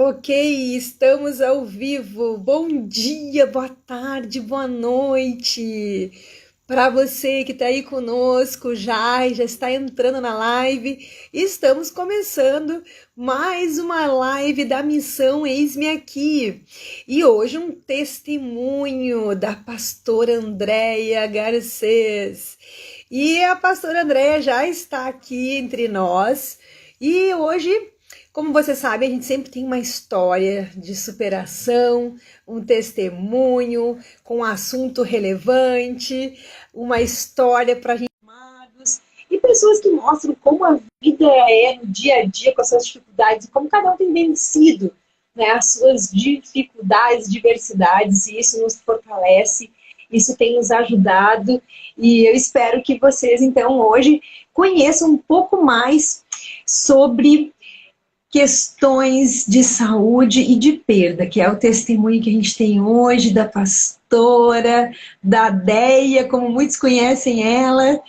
Ok, estamos ao vivo. Bom dia, boa tarde, boa noite. Para você que está aí conosco já está entrando na live. Estamos começando mais uma live da Missão Eis-me Aqui. E hoje um testemunho da pastora Andréia Garcês. E a pastora Andréia já está aqui entre nós. E hoje, como você sabe, a gente sempre tem uma história de superação, um testemunho com um assunto relevante, uma história para a gente e pessoas que mostram como a vida é no dia a dia com as suas dificuldades, como cada um tem vencido, né, as suas dificuldades, diversidades, e isso nos fortalece, isso tem nos ajudado, e eu espero que vocês, então, hoje conheçam um pouco mais sobre questões de saúde e de perda, que é o testemunho que a gente tem hoje da pastora, da Deia, como muitos conhecem ela.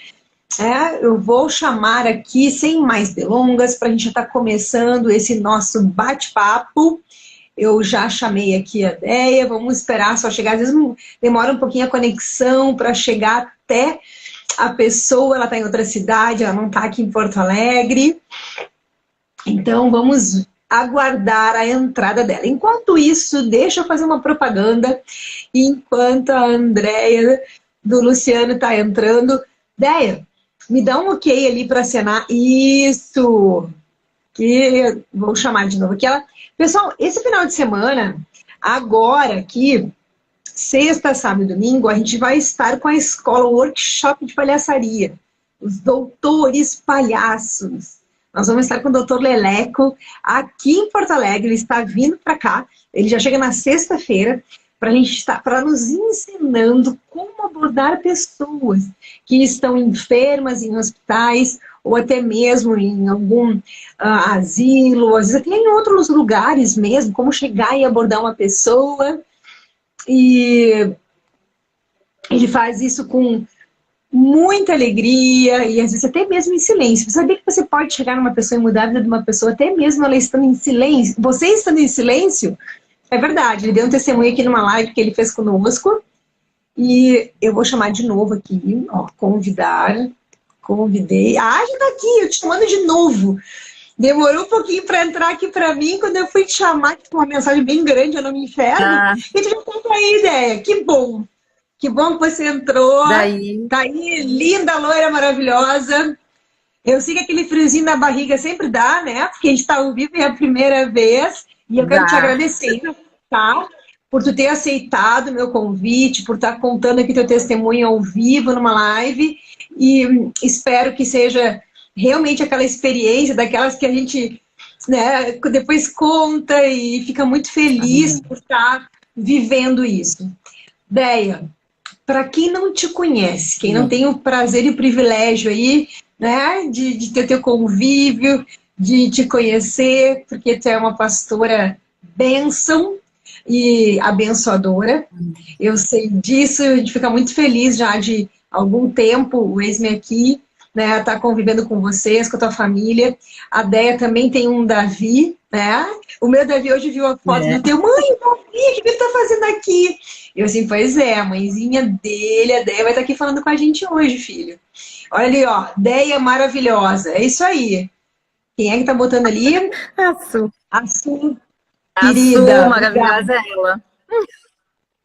Eu vou chamar aqui, sem mais delongas, para a gente já estar começando esse nosso bate-papo. Eu já chamei aqui a Deia, vamos esperar só chegar. Às vezes demora um pouquinho a conexão para chegar até a pessoa, ela está em outra cidade, ela não está aqui em Porto Alegre. Então, vamos aguardar a entrada dela. Enquanto isso, deixa eu fazer uma propaganda. Enquanto a Andréia do Luciano está entrando. Déia, me dá um ok ali para acenar. Isso! Que vou chamar de novo aqui. Pessoal, esse final de semana, agora aqui, sexta, sábado e domingo, a gente vai estar com a escola Workshop de Palhaçaria. Os doutores palhaços. Nós vamos estar com o Dr. Leleco aqui em Porto Alegre. Ele está vindo para cá. Ele já chega na sexta-feira para nos ensinando como abordar pessoas que estão enfermas em hospitais ou até mesmo em algum asilo, às vezes até em outros lugares mesmo, como chegar e abordar uma pessoa. E ele faz isso com muita alegria e às vezes até mesmo em silêncio. Você sabia que você pode chegar numa pessoa e mudar a vida de uma pessoa até mesmo ela estando em silêncio? Você estando em silêncio? É verdade, ele deu um testemunho aqui numa live que ele fez conosco e eu vou chamar de novo aqui, ó, convidei. Já tá aqui, eu te chamando de novo. Demorou um pouquinho para entrar aqui para mim, quando eu fui te chamar, com uma mensagem bem grande, eu não me enxergo, e tu já tá aí, ideia. Que bom! Que bom que você entrou. Daí. Tá aí, linda, loira, maravilhosa. Eu sei que aquele friozinho na barriga sempre dá, né? Porque a gente tá ao vivo, é a primeira vez. E eu quero te agradecer, tá? Por tu ter aceitado o meu convite, por estar contando aqui teu testemunho ao vivo numa live. E espero que seja realmente aquela experiência daquelas que a gente, né, depois conta e fica muito feliz por estar vivendo isso. Deia, para quem não te conhece, quem não tem o prazer e o privilégio aí, né, de ter teu convívio, de te conhecer, porque tu é uma pastora bênção e abençoadora. Eu sei disso, a gente fica muito feliz já de algum tempo, o Eis-me Aqui, né, tá convivendo com vocês, com a tua família. A Deia também tem um Davi, né? O meu Davi hoje viu a foto do teu, mãe, Davi, o que ele tá fazendo aqui? Eu assim, pois é, a mãezinha dele, a Deia, vai estar aqui falando com a gente hoje, filho. Olha ali, ó, Deia maravilhosa, é isso aí. Quem é que tá botando ali? A Su, querida. A Su, maravilhosa é ela.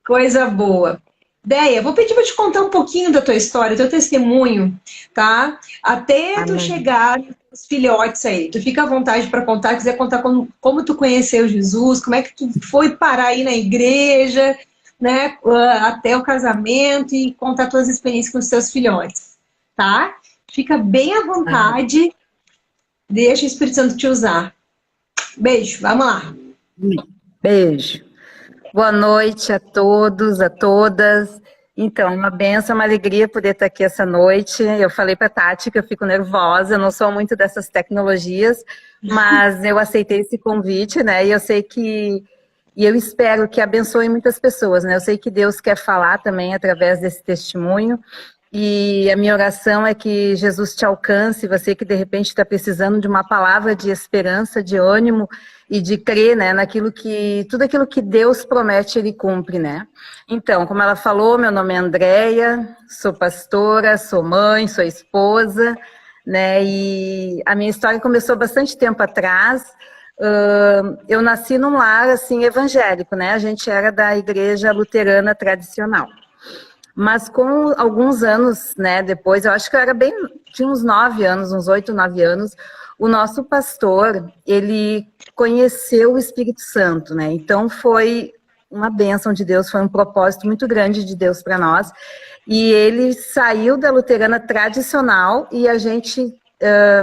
Coisa boa. Deia, vou pedir para te contar um pouquinho da tua história, teu testemunho, tá? Até tu chegar nos filhotes aí. Tu fica à vontade para contar, quiser contar como tu conheceu Jesus, como é que tu foi parar aí na igreja, né? Até o casamento e contar tuas experiências com os teus filhotes, tá? Fica bem à vontade, deixa o Espírito Santo te usar. Beijo, vamos lá. Beijo. Boa noite a todos, a todas. Então, uma benção, uma alegria poder estar aqui essa noite. Eu falei para a Tati que eu fico nervosa, eu não sou muito dessas tecnologias, mas eu aceitei esse convite, né? E eu sei que, e eu espero que abençoe muitas pessoas, né? Eu sei que Deus quer falar também através desse testemunho. E a minha oração é que Jesus te alcance, você que de repente está precisando de uma palavra de esperança, de ânimo e de crer, né, tudo aquilo que Deus promete, Ele cumpre, né? Então, como ela falou, meu nome é Andréia, sou pastora, sou mãe, sou esposa, né? E a minha história começou bastante tempo atrás. Eu nasci num lar assim evangélico, né? A gente era da igreja luterana tradicional. Mas com alguns anos, né, depois, eu acho que eu era tinha uns 9 anos, uns 8, 9 anos, o nosso pastor, ele conheceu o Espírito Santo, né? Então foi uma bênção de Deus, foi um propósito muito grande de Deus para nós. E ele saiu da luterana tradicional e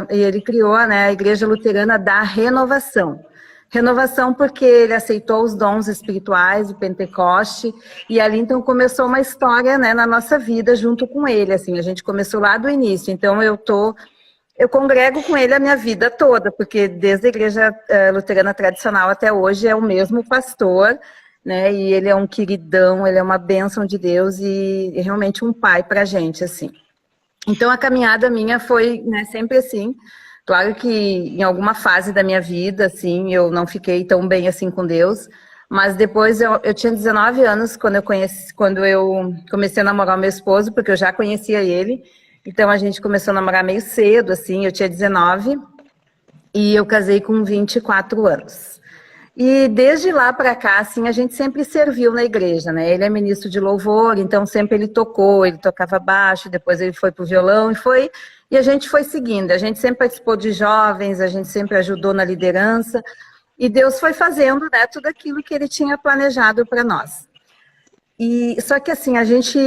ele criou, né, a Igreja Luterana da Renovação. Renovação porque ele aceitou os dons espirituais do Pentecoste e ali então começou uma história, né, na nossa vida junto com ele, assim, a gente começou lá do início, então eu congrego com ele a minha vida toda, porque desde a Igreja Luterana Tradicional até hoje é o mesmo pastor, né, e ele é um queridão, ele é uma bênção de Deus e realmente um pai pra gente, assim. Então a caminhada minha foi, né, sempre assim. Claro que em alguma fase da minha vida, assim, eu não fiquei tão bem assim com Deus, mas depois eu tinha 19 anos quando eu comecei a namorar o meu esposo, porque eu já conhecia ele, então a gente começou a namorar meio cedo, assim, eu tinha 19 e eu casei com 24 anos. E desde lá para cá, assim, a gente sempre serviu na igreja, né? Ele é ministro de louvor, então sempre ele tocava baixo, depois ele foi pro violão e a gente foi seguindo. A gente sempre participou de jovens, a gente sempre ajudou na liderança e Deus foi fazendo, né, tudo aquilo que ele tinha planejado para nós. E só que assim, a gente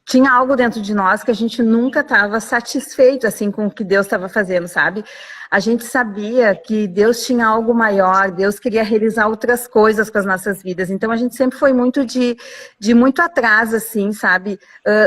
tinha algo dentro de nós que a gente nunca estava satisfeito assim com o que Deus estava fazendo, sabe? A gente sabia que Deus tinha algo maior, Deus queria realizar outras coisas com as nossas vidas. Então a gente sempre foi muito de muito atrás, assim, sabe?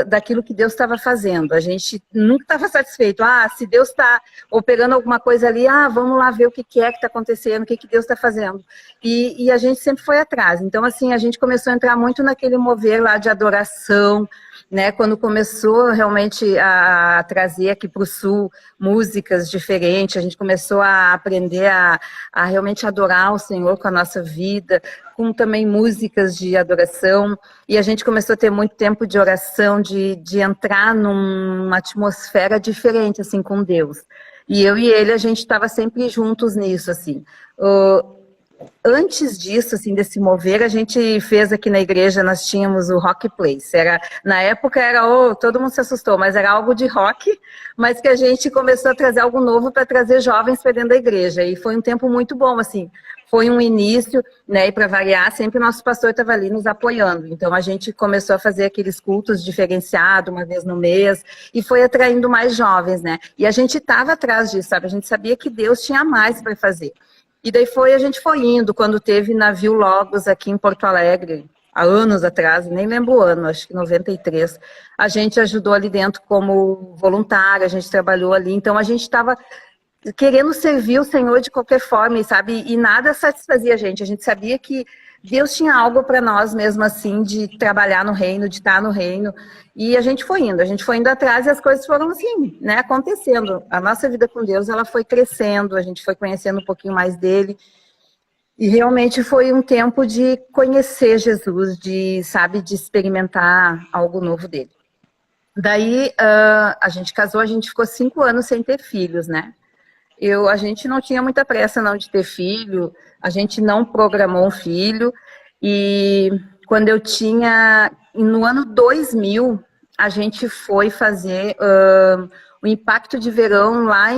Daquilo que Deus estava fazendo. A gente nunca estava satisfeito. Se Deus está operando alguma coisa ali, vamos lá ver o que é que está acontecendo, o que Deus está fazendo. E a gente sempre foi atrás. Então, assim, a gente começou a entrar muito naquele mover lá de adoração, né, quando começou realmente a trazer aqui para o Sul músicas diferentes, a gente começou a aprender a realmente adorar o Senhor com a nossa vida, com também músicas de adoração, e a gente começou a ter muito tempo de oração, de entrar numa atmosfera diferente, assim, com Deus. E eu e ele, a gente estava sempre juntos nisso, assim. Antes disso, assim, desse mover, a gente fez aqui na igreja, nós tínhamos o Rock Place. Na época todo mundo se assustou, mas era algo de rock, mas que a gente começou a trazer algo novo para trazer jovens para dentro da igreja. E foi um tempo muito bom, assim. Foi um início, né, e para variar, sempre o nosso pastor estava ali nos apoiando. Então a gente começou a fazer aqueles cultos diferenciados, uma vez no mês, e foi atraindo mais jovens, né? E a gente estava atrás disso, sabe? A gente sabia que Deus tinha mais para fazer. E daí a gente foi indo, quando teve Navio Logos aqui em Porto Alegre, há anos atrás, nem lembro o ano, acho que 93, a gente ajudou ali dentro como voluntária, a gente trabalhou ali, então a gente estava querendo servir o Senhor de qualquer forma, sabe, e nada satisfazia a gente sabia que Deus tinha algo para nós mesmo assim, de trabalhar no reino, de estar no reino, e a gente foi indo atrás e as coisas foram assim, né, acontecendo. A nossa vida com Deus, ela foi crescendo, a gente foi conhecendo um pouquinho mais dele, e realmente foi um tempo de conhecer Jesus, de experimentar algo novo dele. Daí, a gente casou, a gente ficou 5 anos sem ter filhos, né? A gente não tinha muita pressa não de ter filho, a gente não programou um filho, e quando no ano 2000, a gente foi fazer o Impacto de Verão lá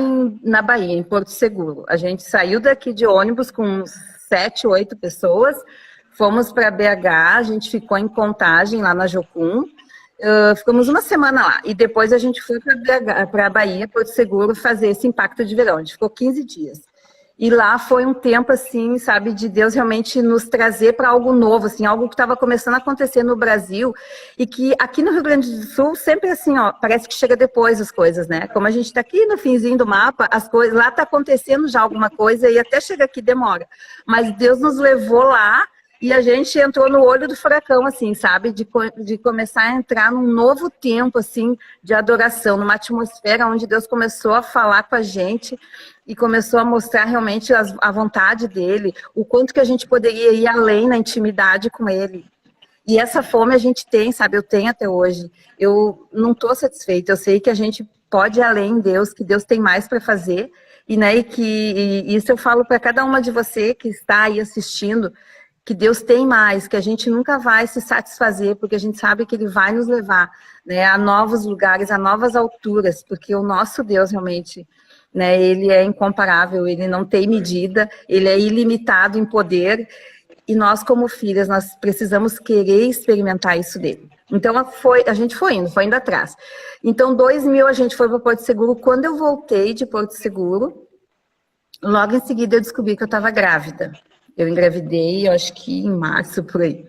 na Bahia, em Porto Seguro. A gente saiu daqui de ônibus com 7, 8 pessoas, fomos para BH, a gente ficou em Contagem, lá na Jocum, ficamos uma semana lá, e depois a gente foi para a Bahia, Porto Seguro, fazer esse Impacto de Verão. A gente ficou 15 dias. E lá foi um tempo, assim, sabe, de Deus realmente nos trazer para algo novo, assim, algo que estava começando a acontecer no Brasil, e que aqui no Rio Grande do Sul, sempre assim, parece que chega depois as coisas, né? Como a gente está aqui no finzinho do mapa, as coisas, lá está acontecendo já alguma coisa, e até chega aqui demora. Mas Deus nos levou lá, E a gente entrou no olho do furacão, assim, sabe? De começar a entrar num novo tempo, assim, de adoração, numa atmosfera onde Deus começou a falar com a gente e começou a mostrar realmente a vontade dele, o quanto que a gente poderia ir além na intimidade com ele. E essa fome a gente tem, sabe? Eu tenho até hoje. Eu não estou satisfeita. Eu sei que a gente pode ir além em Deus, que Deus tem mais para fazer. E, né, e isso eu falo para cada uma de você que está aí assistindo, que Deus tem mais, que a gente nunca vai se satisfazer, porque a gente sabe que Ele vai nos levar, né, a novos lugares, a novas alturas, porque o nosso Deus realmente, né, Ele é incomparável, Ele não tem medida, Ele é ilimitado em poder, e nós como filhas, nós precisamos querer experimentar isso dele. Então a gente foi indo atrás. Então 2000 a gente foi para Porto Seguro. Quando eu voltei de Porto Seguro, logo em seguida eu descobri que eu estava grávida. Eu engravidei, eu acho que em março, por aí.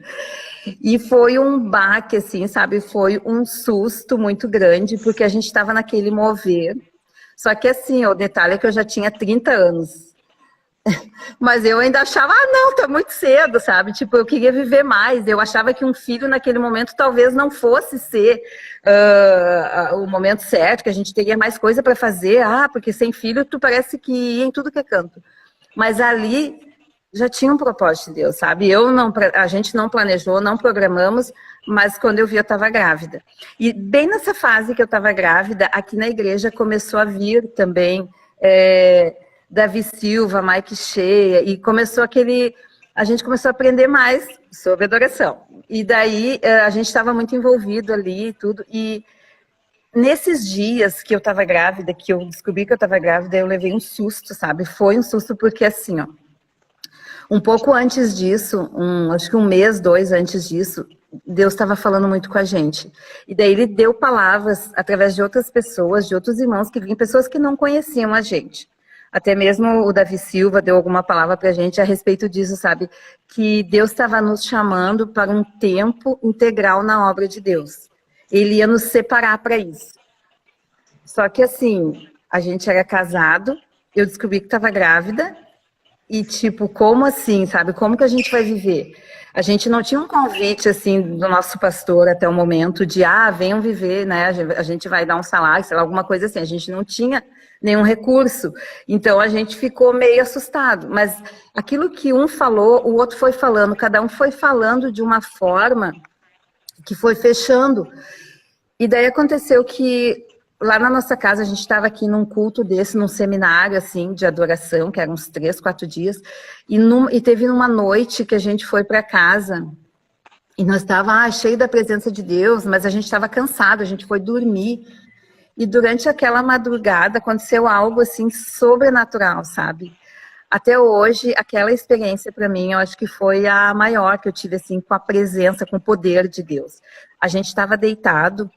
E foi um baque, assim, sabe? Foi um susto muito grande, porque a gente estava naquele mover. Só que assim, o detalhe é que eu já tinha 30 anos. Mas eu ainda achava, não, tá muito cedo, sabe? Tipo, eu queria viver mais. Eu achava que um filho naquele momento talvez não fosse ser o momento certo, que a gente teria mais coisa para fazer. Porque sem filho tu parece que ia em tudo que é canto. Mas ali já tinha um propósito de Deus, sabe? A gente não planejou, não programamos, mas quando eu vi eu estava grávida. E bem nessa fase que eu estava grávida, aqui na igreja começou a vir também Davi Silva, Mike Shea, e a gente começou a aprender mais sobre adoração. E daí a gente estava muito envolvido ali e tudo, e nesses dias que eu estava grávida, que eu descobri que eu estava grávida, eu levei um susto, sabe? Foi um susto porque assim, ó, um pouco antes disso, acho que um mês, 2 antes disso, Deus estava falando muito com a gente. E daí ele deu palavras através de outras pessoas, de outros irmãos que vinham, pessoas que não conheciam a gente. Até mesmo o Davi Silva deu alguma palavra para a gente a respeito disso, sabe? Que Deus estava nos chamando para um tempo integral na obra de Deus. Ele ia nos separar para isso. Só que assim, a gente era casado, eu descobri que estava grávida, e tipo, como assim, sabe? Como que a gente vai viver? A gente não tinha um convite, assim, do nosso pastor até o momento de, venham viver, né? A gente vai dar um salário, sei lá, alguma coisa assim. A gente não tinha nenhum recurso. Então, a gente ficou meio assustado. Mas aquilo que um falou, o outro foi falando. Cada um foi falando de uma forma que foi fechando. E daí aconteceu que lá na nossa casa, a gente estava aqui num culto desse, num seminário, assim, de adoração, que eram uns 3, 4 dias, e teve uma noite que a gente foi para casa, e nós estávamos cheio da presença de Deus, mas a gente estava cansado, a gente foi dormir, e durante aquela madrugada aconteceu algo, assim, sobrenatural, sabe? Até hoje, aquela experiência para mim, eu acho que foi a maior que eu tive, assim, com a presença, com o poder de Deus. A gente estava deitado,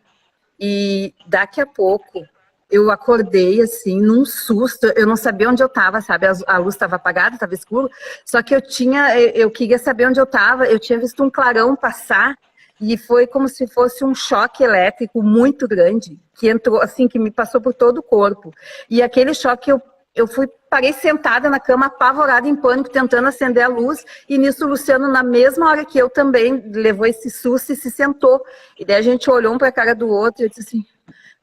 e daqui a pouco eu acordei assim, num susto, eu não sabia onde eu estava, sabe? A luz estava apagada, estava escuro, só que eu queria saber onde eu estava, eu tinha visto um clarão passar, e foi como se fosse um choque elétrico muito grande, que entrou, assim, que me passou por todo o corpo. E aquele choque, parei sentada na cama, apavorada, em pânico, tentando acender a luz, e nisso o Luciano, na mesma hora que eu também, levou esse susto e se sentou. E daí a gente olhou um para a cara do outro e eu disse assim,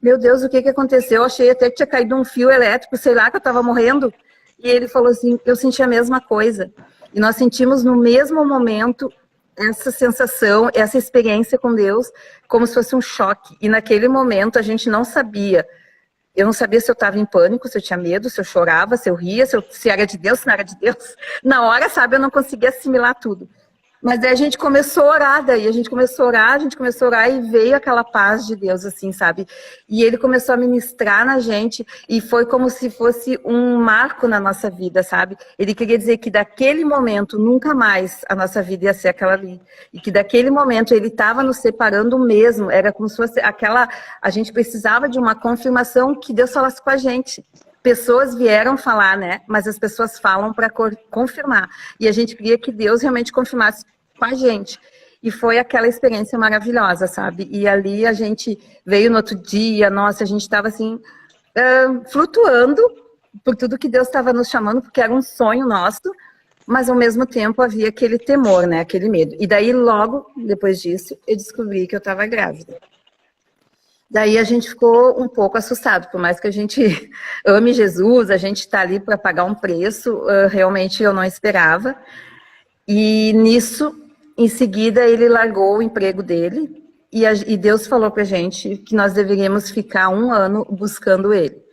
meu Deus, o que aconteceu? Eu achei até que tinha caído um fio elétrico, sei lá, que eu estava morrendo. E ele falou assim, eu senti a mesma coisa. E nós sentimos no mesmo momento essa sensação, essa experiência com Deus, como se fosse um choque. E naquele momento a gente não sabia. Eu não sabia se eu estava em pânico, se eu tinha medo, se eu chorava, se eu ria, se era de Deus, se não era de Deus. Na hora, sabe, eu não conseguia assimilar tudo. Mas daí a gente começou a orar, a gente começou a orar e veio aquela paz de Deus, assim, sabe? E ele começou a ministrar na gente e foi como se fosse um marco na nossa vida, sabe? Ele queria dizer que daquele momento, nunca mais a nossa vida ia ser aquela ali. E que daquele momento ele estava nos separando mesmo, era como se fosse a gente precisava de uma confirmação que Deus falasse com a gente. Pessoas vieram falar, né? Mas as pessoas falam para confirmar. E a gente queria que Deus realmente confirmasse com a gente. E foi aquela experiência maravilhosa, sabe? E ali a gente veio no outro dia, nossa, a gente estava assim, flutuando por tudo que Deus estava nos chamando, porque era um sonho nosso. mas ao mesmo tempo havia aquele temor, né, aquele medo. E daí, logo depois disso, eu descobri que eu estava grávida. Daí a gente ficou um pouco assustado, por mais que a gente ame Jesus, a gente está ali para pagar um preço, realmente eu não esperava. E nisso, em seguida, ele largou o emprego dele e Deus falou para a gente que nós deveríamos ficar 1 ano buscando ele.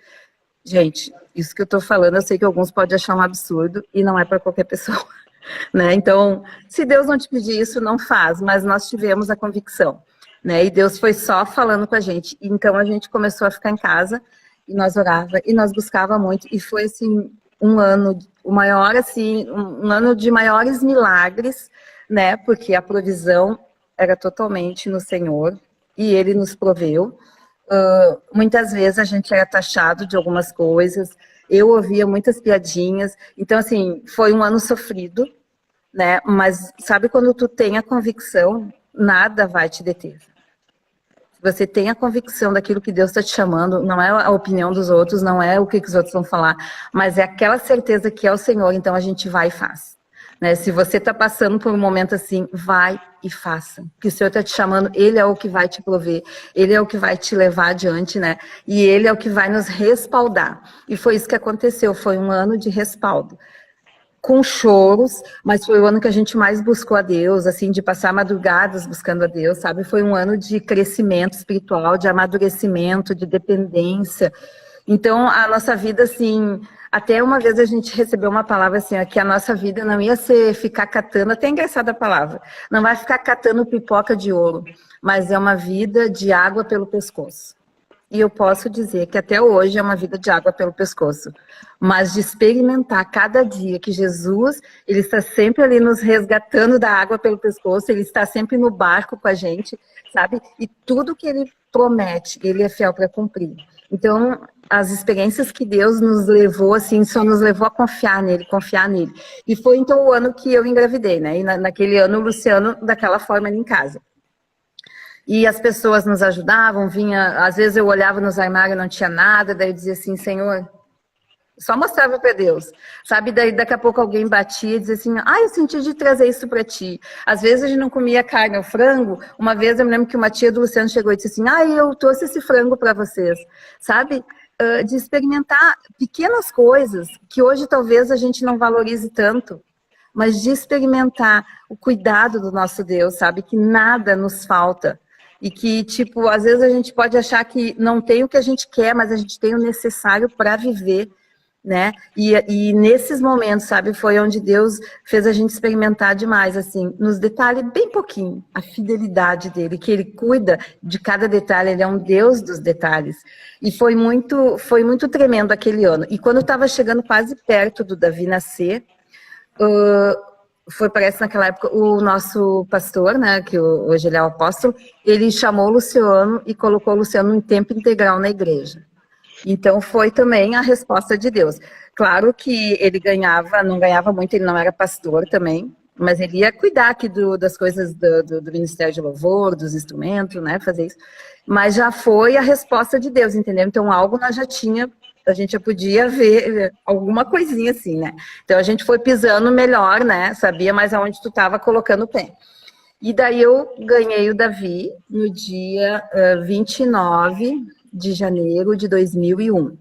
Gente, isso que eu estou falando, eu sei que alguns podem achar um absurdo e não é para qualquer pessoa, né? Então, se Deus não te pedir isso, não faz, mas nós tivemos a convicção, né? E Deus foi só falando com a gente. Então, a gente começou a ficar em casa e nós orava e nós buscava muito e foi assim 1 ano, o maior assim, um ano de maiores milagres, né? Porque a provisão era totalmente no Senhor e Ele nos proveu. Muitas vezes a gente era taxado de algumas coisas, eu ouvia muitas piadinhas, então assim, foi um ano sofrido, né, mas sabe quando tu tem a convicção, nada vai te deter. Se você tem a convicção daquilo que Deus está te chamando, não é a opinião dos outros, não é o que os outros vão falar, mas é aquela certeza que é o Senhor, então a gente vai e faz. Né? Se você está passando por um momento assim, vai e faça. Que o Senhor está te chamando, Ele é o que vai te prover, Ele é o que vai te levar adiante, né? E Ele é o que vai nos respaldar. E foi isso que aconteceu, foi um ano de respaldo. Com choros, mas foi o ano que a gente mais buscou a Deus, assim, de passar madrugadas buscando a Deus, sabe? Foi um ano de crescimento espiritual, de amadurecimento, de dependência. Então, a nossa vida, assim, até uma vez a gente recebeu uma palavra assim, ó, que a nossa vida não ia ser ficar catando, até engraçada a palavra, não vai ficar catando pipoca de ouro, mas é uma vida de água pelo pescoço. E eu posso dizer que até hoje é uma vida de água pelo pescoço, mas de experimentar cada dia que Jesus, Ele está sempre ali nos resgatando da água pelo pescoço, Ele está sempre no barco com a gente, sabe? E tudo que Ele promete, Ele é fiel para cumprir. Então, as experiências que Deus nos levou, assim, só nos levou a confiar nele, confiar nele. E foi, então, o ano que eu engravidei, né? E naquele ano, o Luciano, daquela forma, ali em casa. E as pessoas nos ajudavam, vinha, às vezes eu olhava nos armários, não tinha nada, daí eu dizia assim, Senhor, só mostrava para Deus, sabe? Daí daqui a pouco alguém batia e dizia assim, eu senti de trazer isso para ti. Às vezes a gente não comia carne ou frango, uma vez eu me lembro que uma tia do Luciano chegou e disse assim, eu trouxe esse frango para vocês, sabe? De experimentar pequenas coisas que hoje talvez a gente não valorize tanto, mas de experimentar o cuidado do nosso Deus, sabe? Que nada nos falta. E que, tipo, às vezes a gente pode achar que não tem o que a gente quer, mas a gente tem o necessário para viver, né? E nesses momentos, sabe, foi onde Deus fez a gente experimentar demais, assim, nos detalhes bem pouquinho, a fidelidade dele, que ele cuida de cada detalhe, ele é um Deus dos detalhes. E foi muito tremendo aquele ano. E quando eu estava chegando quase perto do Davi nascer, parece naquela época, o nosso pastor, né, que hoje ele é o apóstolo, ele chamou o Luciano e colocou o Luciano em tempo integral na igreja. Então foi também a resposta de Deus. Claro que ele não ganhava muito, ele não era pastor também, mas ele ia cuidar aqui das coisas do Ministério de Louvor, dos instrumentos, né, fazer isso. Mas já foi a resposta de Deus, entendeu? Então algo nós já tinha, a gente já podia ver alguma coisinha assim, né? Então a gente foi pisando melhor, né? Sabia mais aonde tu estava colocando o pé. E daí eu ganhei o Davi no dia 29 de janeiro de 2001.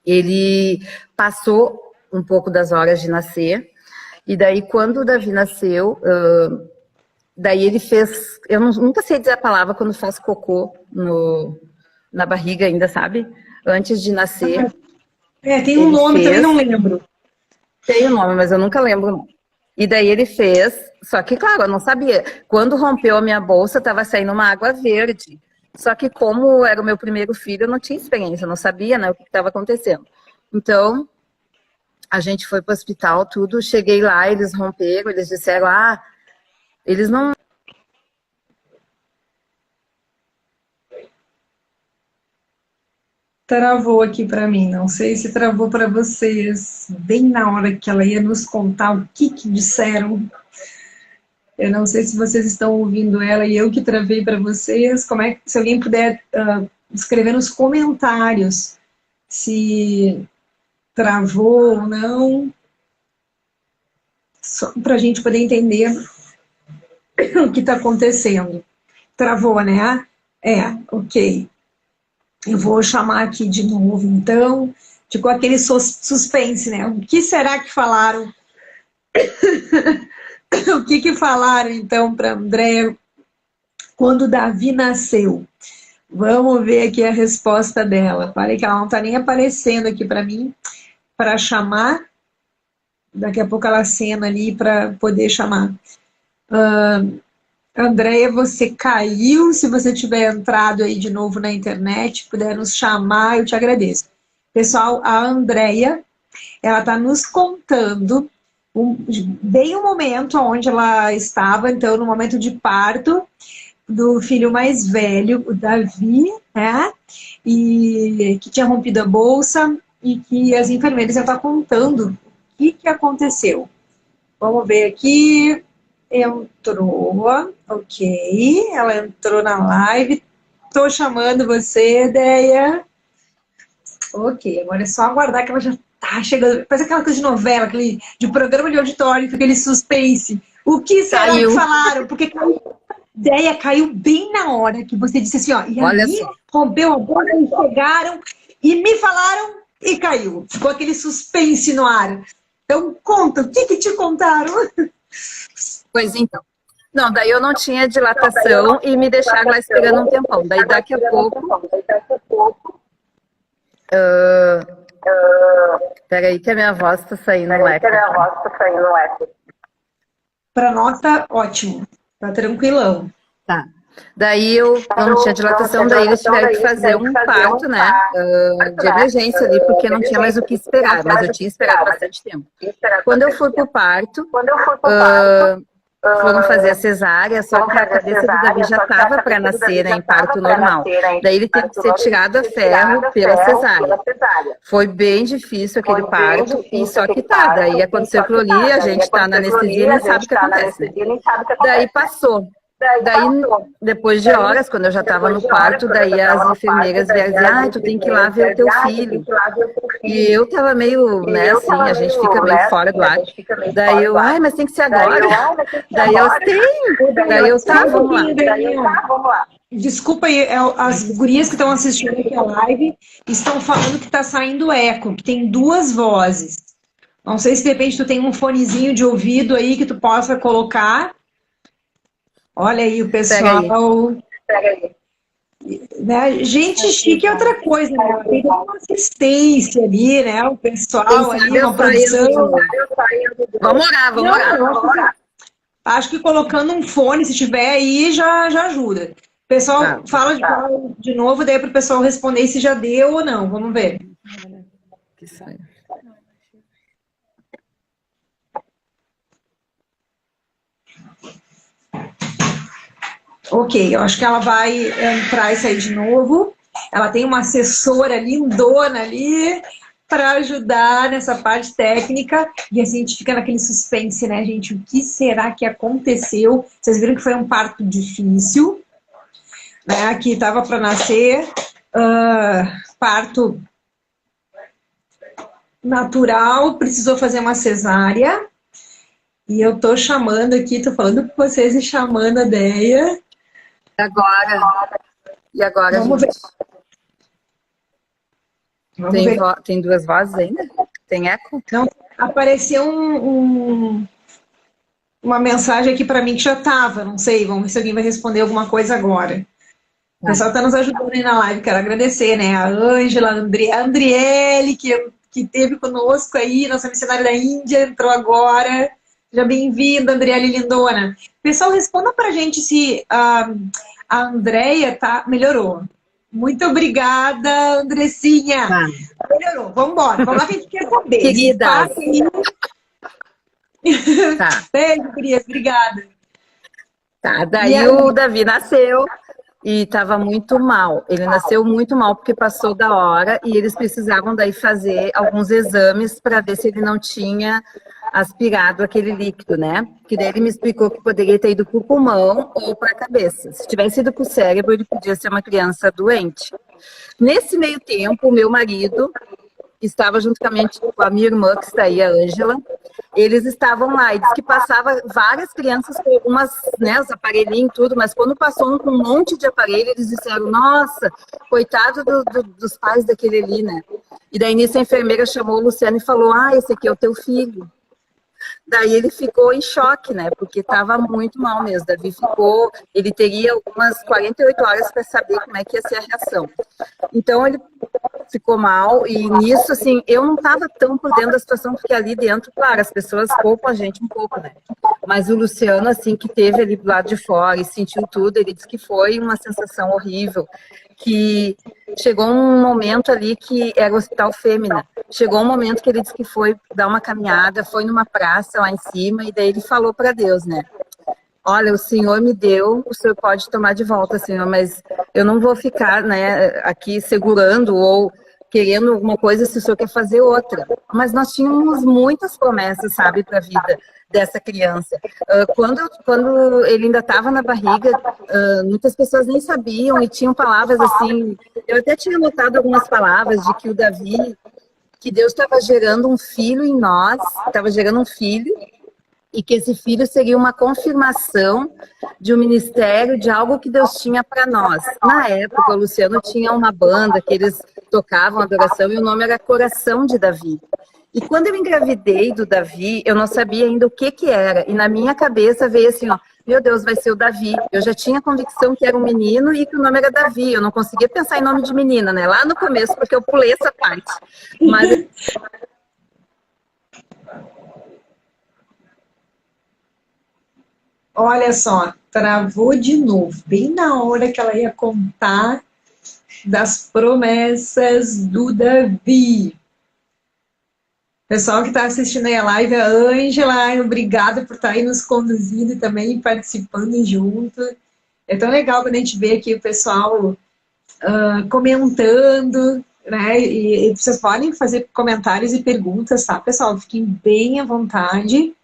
Ele passou um pouco das horas de nascer, e daí quando o Davi nasceu, daí ele fez, eu nunca sei dizer a palavra quando faz cocô na barriga ainda, sabe? Antes de nascer. Tem um nome, também não lembro. Tem um nome, mas eu nunca lembro. E daí ele fez, só que, claro, eu não sabia. Quando rompeu a minha bolsa, estava saindo uma água verde. Só que como era o meu primeiro filho, eu não tinha experiência, eu não sabia, né, o que estava acontecendo. Então, a gente foi para o hospital, tudo. Cheguei lá, eles romperam, eles disseram, eles não... Travou aqui para mim, não sei se travou para vocês, bem na hora que ela ia nos contar o que disseram. Eu não sei se vocês estão ouvindo ela e eu que travei para vocês. Se alguém puder escrever nos comentários se travou ou não. para a gente poder entender o que está acontecendo. Travou, né? Ok. Eu vou chamar aqui de novo, então. Ficou aquele suspense, né? O que será que falaram? O que falaram, então, para Andréia quando Davi nasceu? Vamos ver aqui a resposta dela. Parei que ela não está nem aparecendo aqui para mim, para chamar. Daqui a pouco ela acena ali para poder chamar. Andréia, você caiu. Se você tiver entrado aí de novo na internet, puder nos chamar, eu te agradeço. Pessoal, a Andréia, ela está nos contando bem o momento onde ela estava, então, no momento de parto do filho mais velho, o Davi, né? E que tinha rompido a bolsa e que as enfermeiras já estão contando o que aconteceu. Vamos ver aqui. Entrou, ok. Ela entrou na live. Estou chamando você, Deia. Ok, agora é só aguardar que ela já tá chegando. Faz aquela coisa de novela, de programa de auditório, fica aquele suspense. O que será que falaram? Porque Deia caiu bem na hora que você disse assim, ó. E aí rompeu a bolsa e chegaram e me falaram e caiu. Ficou aquele suspense no ar. Então conta, o que te contaram? Pois então. Não, daí eu não tinha dilatação e me deixaram lá esperando um tempão. Daí daqui a pouco... Peraí que a minha voz tá saindo no eco. Pra nós tá ótimo. Tá tranquilão. Tá. Daí eu não tinha dilatação, daí eles tiveram que fazer um parto, né? De emergência ali, porque não tinha mais o que esperar, mas eu tinha esperado bastante tempo. Quando eu fui pro parto, foram fazer a cesárea, só que a cabeça do Davi já estava para nascer, né, em parto normal. Daí ele teve que ser tirado a ferro pela cesárea. Foi bem difícil aquele parto, e só que tá, daí aconteceu aquilo ali, a gente tá na anestesia e nem sabe o que acontece, né? Daí passou. Daí, depois de horas, quando eu já estava no parto, daí as enfermeiras vieram dizer, tu tem que ir lá ver o teu filho. E eu tava meio, né, assim, a gente fica meio fora do ar. Daí eu, mas tem que ser agora. Daí elas, tem. Daí eu, tá, vamos lá. Desculpa aí, as gurias que estão assistindo aqui a live estão falando que tá saindo eco, que tem duas vozes. Não sei se de repente tu tem um fonezinho de ouvido aí que tu possa colocar. Olha aí o pessoal. Pega aí. Né? Gente chique é outra coisa, né? Tem uma assistência ali, né? O pessoal ali, uma produção. Vamos orar. Acho que colocando um fone, se tiver aí, já ajuda. O pessoal fala de novo, daí para o pessoal responder se já deu ou não. Vamos ver. Que sai. Ok, eu acho que ela vai entrar e sair de novo. Ela tem uma assessora lindona ali para ajudar nessa parte técnica. E assim a gente fica naquele suspense, né, gente? O que será que aconteceu? Vocês viram que foi um parto difícil, né? Que estava para nascer. Parto natural, precisou fazer uma cesárea. E eu tô chamando aqui, tô falando com vocês e chamando a Deia. E agora, vamos gente? Ver. Tem duas vozes ainda? Tem eco? Não, apareceu uma mensagem aqui para mim que já estava, não sei, vamos ver se alguém vai responder alguma coisa agora. O pessoal está nos ajudando aí na live, quero agradecer, né? A Ângela, a Andriele, que esteve conosco aí, nossa missionária da Índia, entrou agora. Seja bem-vinda, Andriele lindona. Pessoal, responda pra gente se a Andréia melhorou. Muito obrigada, Andressinha. Melhorou, vamos embora. Vamos lá que a gente quer saber. Querida. Beijo, queridas, obrigada. Tá, daí o Davi nasceu e estava muito mal. Ele nasceu muito mal porque passou da hora e eles precisavam daí fazer alguns exames para ver se ele não tinha aspirado aquele líquido, né? Que daí ele me explicou que poderia ter ido para o pulmão ou para a cabeça. Se tivesse ido para o cérebro, ele podia ser uma criança doente. Nesse meio tempo, o meu marido estava juntamente com a minha irmã, que está aí, a Ângela, eles estavam lá, e diz que passava várias crianças com algumas, né, os aparelhinhos e tudo, mas quando passou um com um monte de aparelho, eles disseram, nossa, coitado dos pais daquele ali, né? E daí nisso a enfermeira chamou o Luciano e falou, esse aqui é o teu filho. Daí ele ficou em choque, né? Porque estava muito mal mesmo. Davi ficou, ele teria algumas 48 horas para saber como é que ia ser a reação. Então ele ficou mal e nisso, assim, eu não estava tão por dentro da situação, porque ali dentro, claro, as pessoas poupam a gente um pouco, né? Mas o Luciano, assim, que teve ali do lado de fora e sentiu tudo, ele disse que foi uma sensação horrível, que chegou um momento ali que era o Hospital Fêmea. Chegou um momento que ele disse que foi dar uma caminhada, foi numa praça lá em cima, e daí ele falou para Deus, né? Olha, o Senhor me deu, o Senhor pode tomar de volta, Senhor, mas eu não vou ficar, né, aqui segurando ou querendo alguma coisa se o Senhor quer fazer outra. Mas nós tínhamos muitas promessas, sabe, para a vida dessa criança. Quando ele ainda estava na barriga, muitas pessoas nem sabiam e tinham palavras assim. Eu até tinha notado algumas palavras de que o Davi, que Deus estava gerando um filho em nós, estava gerando um filho, e que esse filho seria uma confirmação de um ministério, de algo que Deus tinha para nós. Na época, o Luciano tinha uma banda que eles tocavam adoração e o nome era Coração de Davi. E quando eu engravidei do Davi, eu não sabia ainda o que era. E na minha cabeça veio assim, meu Deus, vai ser o Davi. Eu já tinha convicção que era um menino e que o nome era Davi. Eu não conseguia pensar em nome de menina, né? Lá no começo, porque eu pulei essa parte. Mas... Olha só, travou de novo, bem na hora que ela ia contar das promessas do Davi. Pessoal que está assistindo aí a live, a Ângela, obrigada por estar aí nos conduzindo e também participando junto. É tão legal quando a gente vê aqui o pessoal comentando, né? E vocês podem fazer comentários e perguntas, tá, pessoal? Fiquem bem à vontade.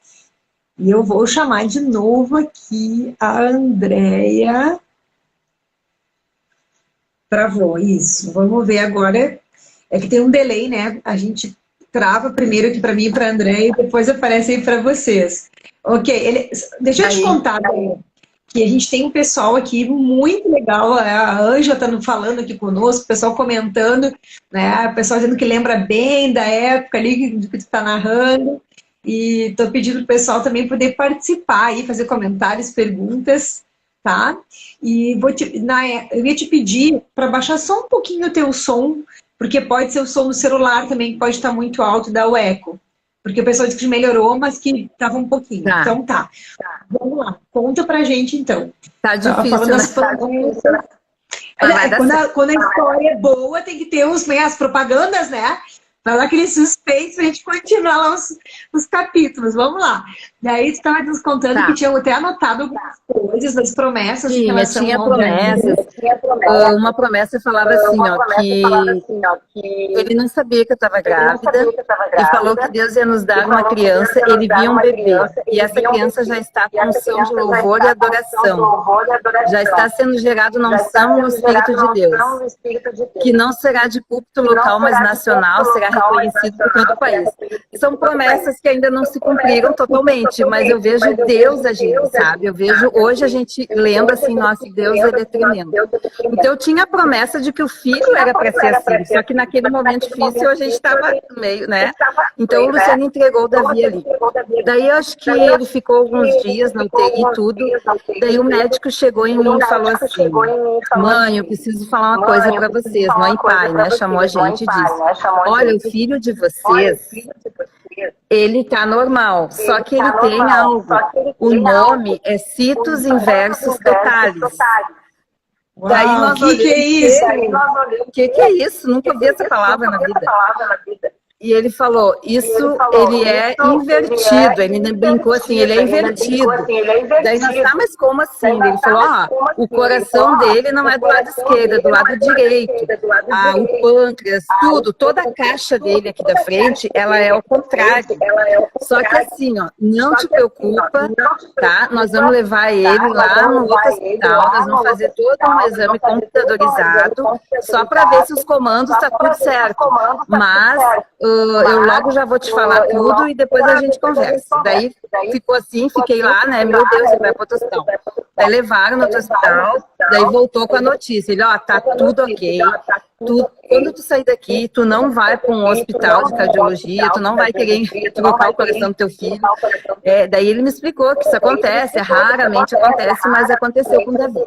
E eu vou chamar de novo aqui a Andréia. Travou, isso. Vamos ver agora. É que tem um delay, né? A gente trava primeiro aqui para mim e para a Andréia e depois aparece aí para vocês. Ok, deixa eu te contar, que a gente tem um pessoal aqui muito legal. A Ângela está falando aqui conosco, o pessoal comentando, né? O pessoal dizendo que lembra bem da época ali do que tu está narrando. E estou pedindo para o pessoal também poder participar aí, fazer comentários, perguntas, tá? E eu ia te pedir para baixar só um pouquinho o teu som, porque pode ser o som do celular também, que pode estar muito alto e dar o eco. Porque o pessoal disse que melhorou, mas que estava um pouquinho. Tá. Então tá. Vamos lá, conta pra gente então. Tá difícil, né? Quando a história é boa, tem que ter as propagandas, né? Para dar aquele suspense para a gente continuar lá os capítulos. Vamos lá. Daí você estava nos contando que tinha até anotado algumas coisas, das promessas. Sim, mas tinha promessas. Uma promessa falava assim, que ele não sabia que eu estava grávida e falou que Deus ia nos dar uma criança, ele via um bebê. E essa criança já está com unção de louvor e adoração. Já está sendo gerado na unção no Espírito de Deus. Que não será de púlpito local, mas nacional, será reconhecido por todo o país. São promessas que ainda não se cumpriram totalmente, mas eu vejo Deus agindo, sabe? Eu vejo, hoje a gente lembra assim, nossa, Deus, ele é tremendo. Então eu tinha a promessa de que o filho era para ser assim, só que naquele momento difícil a gente estava meio, né? Então o Luciano entregou o Davi ali. Daí eu acho que ele ficou alguns dias na UTI e tudo, daí o médico chegou em mim e falou assim, mãe, eu preciso falar uma coisa para vocês, mãe e pai, né? Chamou a gente e disse, olha, o filho de vocês, ele tá normal, só que ele tem algo. O nome é citos inversos totalis. Daí nós olhamos, que é isso? O que é isso? Nunca vi essa palavra na vida. E ele falou, isso ele é invertido. Ele brincou assim, ele é invertido. Daí nós, tá, mas como assim? Ele falou, o coração dele não é do lado esquerdo, é do lado direito. O pâncreas, tudo, toda a caixa dele aqui da frente, ela é ao contrário. Só que assim, não te preocupa, tá? Nós vamos levar ele lá no outro hospital, nós vamos fazer todo um exame computadorizado, só para ver se os comandos tá tudo certo. Mas eu logo já vou te falar tudo e depois a gente conversa. Daí ficou assim, fiquei lá, né? Meu Deus, ele vai para outro hospital. Daí levaram no outro hospital, daí voltou com a notícia. Ele, ó, tá tudo ok. Quando tu sair daqui, tu não vai para um hospital de cardiologia, tu não vai querer trocar o coração do teu filho. Daí ele me explicou que isso acontece, raramente acontece, mas aconteceu com o Davi.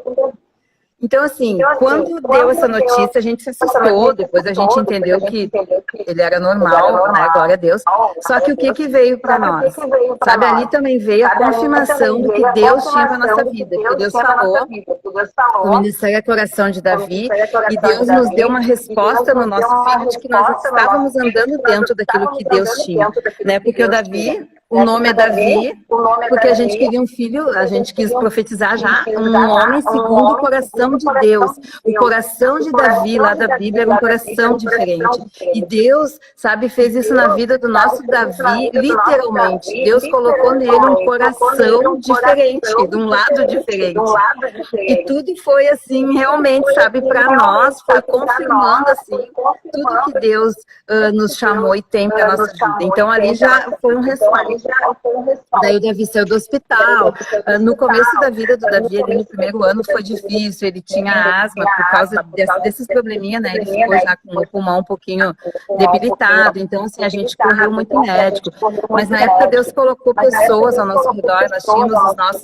Então, assim, quando deu essa notícia, a gente se assustou, depois a gente entendeu que ele era normal, né, glória a Deus. Só que o que veio para nós? Sabe, ali também veio a confirmação do que Deus tinha para nossa vida, que Deus falou no Ministério Coração de Davi, e Deus nos deu uma resposta no nosso filho de que nós estávamos andando dentro daquilo que Deus tinha, né, porque o Davi... O nome é Davi, porque a gente queria um filho, a gente quis profetizar já um homem segundo o coração de Deus. O coração de Davi, lá da Bíblia, era um coração diferente. E Deus, sabe, fez isso na vida do nosso Davi, literalmente. Deus colocou nele um coração diferente, de um lado diferente. E tudo foi assim, realmente, sabe, para nós, foi confirmando, assim, tudo que Deus nos chamou e tem para nossa vida. Então, ali já foi um respaldo. Daí o Davi saiu do hospital. No começo da vida do Davi, ali no primeiro ano, foi difícil. Ele tinha asma por causa desses probleminhas, né? Ele ficou já com o pulmão um pouquinho debilitado. Então, assim, a gente correu muito em médico. Mas na época Deus colocou pessoas ao nosso redor. Nós tínhamos os nossos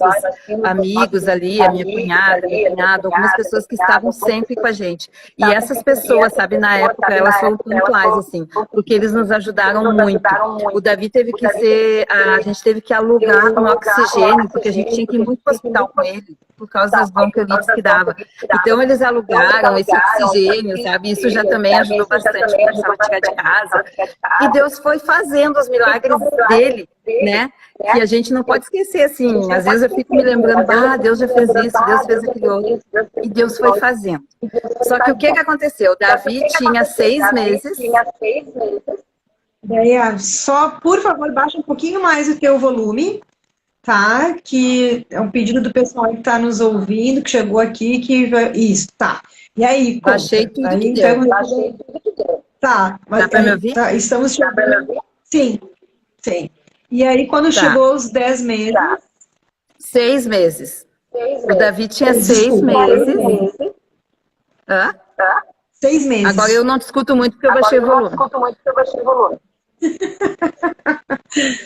amigos ali, a minha cunhada, meu cunhado, algumas pessoas que estavam sempre com a gente. E essas pessoas, sabe, na época, elas foram pontuais, assim, porque eles nos ajudaram muito. O Davi teve que ser... A gente teve que alugar um oxigênio, porque a gente tinha que ir muito para o hospital com ele, por causa das bronquiolites que dava. Então, eles alugaram esse oxigênio, sabe? Isso já também ajudou bastante, porque precisava tirar de casa. E Deus foi fazendo os milagres dele, né? Que a gente não pode esquecer, assim. Às vezes eu fico me lembrando, Deus já fez isso, Deus fez aquilo outro. E Deus foi fazendo. Só que o que aconteceu? Davi tinha 6 meses... Daí, só, por favor, baixa um pouquinho mais o teu volume, tá? Que é um pedido do pessoal que está nos ouvindo, que chegou aqui, que... Isso, tá. E aí, conta. Baixei tudo aí, que então, deu. Tá. Dá para me ouvir? Tá, estamos chegando... Sim, sim. E aí, quando chegou os 10 meses... 6 meses. O Davi tinha 6 meses. Hã? 6 meses. Agora eu não te escuto muito porque eu baixei o volume.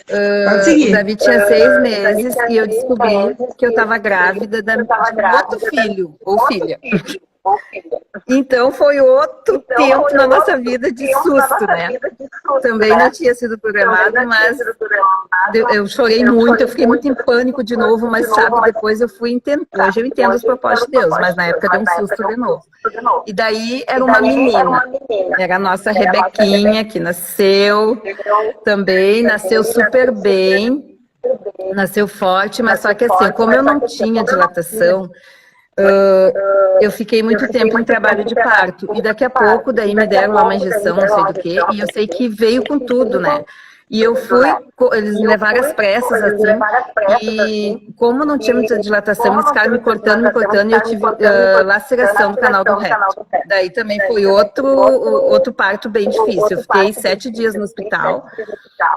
O Davi tinha 6 meses e eu descobri que eu estava grávida de outro filho ou filha. Então foi outro tempo na nossa vida de susto, né? Também não tinha sido programado, mas eu chorei muito, eu fiquei muito em pânico de novo, mas sabe, depois eu fui entender. Hoje eu entendo os propósitos de Deus, mas na época deu um susto de novo. E daí era uma menina, era a nossa Rebequinha, que nasceu também, nasceu super bem, nasceu forte, mas só que assim, como eu não tinha dilatação, eu fiquei muito tempo em trabalho de parto, e daqui a pouco daí me deram lá uma injeção, não sei do que, e eu sei que veio com tudo, né? E eu fui, eles me levaram às pressas, assim, e como não tinha muita dilatação, eles ficaram me cortando, e eu tive laceração do canal do reto. Daí também foi outro parto bem difícil. Eu fiquei 7 dias no hospital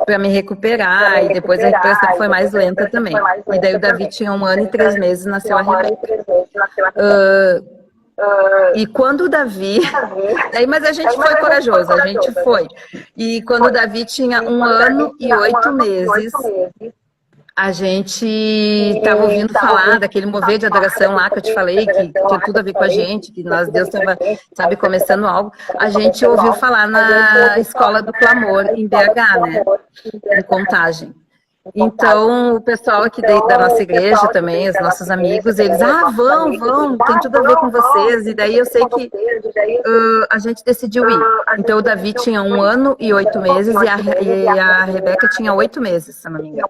para me recuperar, e depois a recuperação foi mais lenta também. E daí o Davi tinha 1 ano e 3 meses, nasceu a Rebeca. E quando o Davi... Mas a gente foi corajoso, a gente foi. E quando o Davi tinha 1 ano e 8 meses, a gente estava ouvindo falar daquele mover de adoração lá que eu te falei, que tinha tudo a ver com a gente, que Deus estava, sabe, começando algo. A gente ouviu falar na Escola do Clamor, em BH, né? Em Contagem. Então, o pessoal aqui da nossa igreja também, os nossos amigos, eles, vão, tem tudo a ver com vocês. E daí eu sei que a gente decidiu ir. Então, o Davi tinha 1 ano e 8 meses e a Rebeca tinha 8 meses, se não me engano.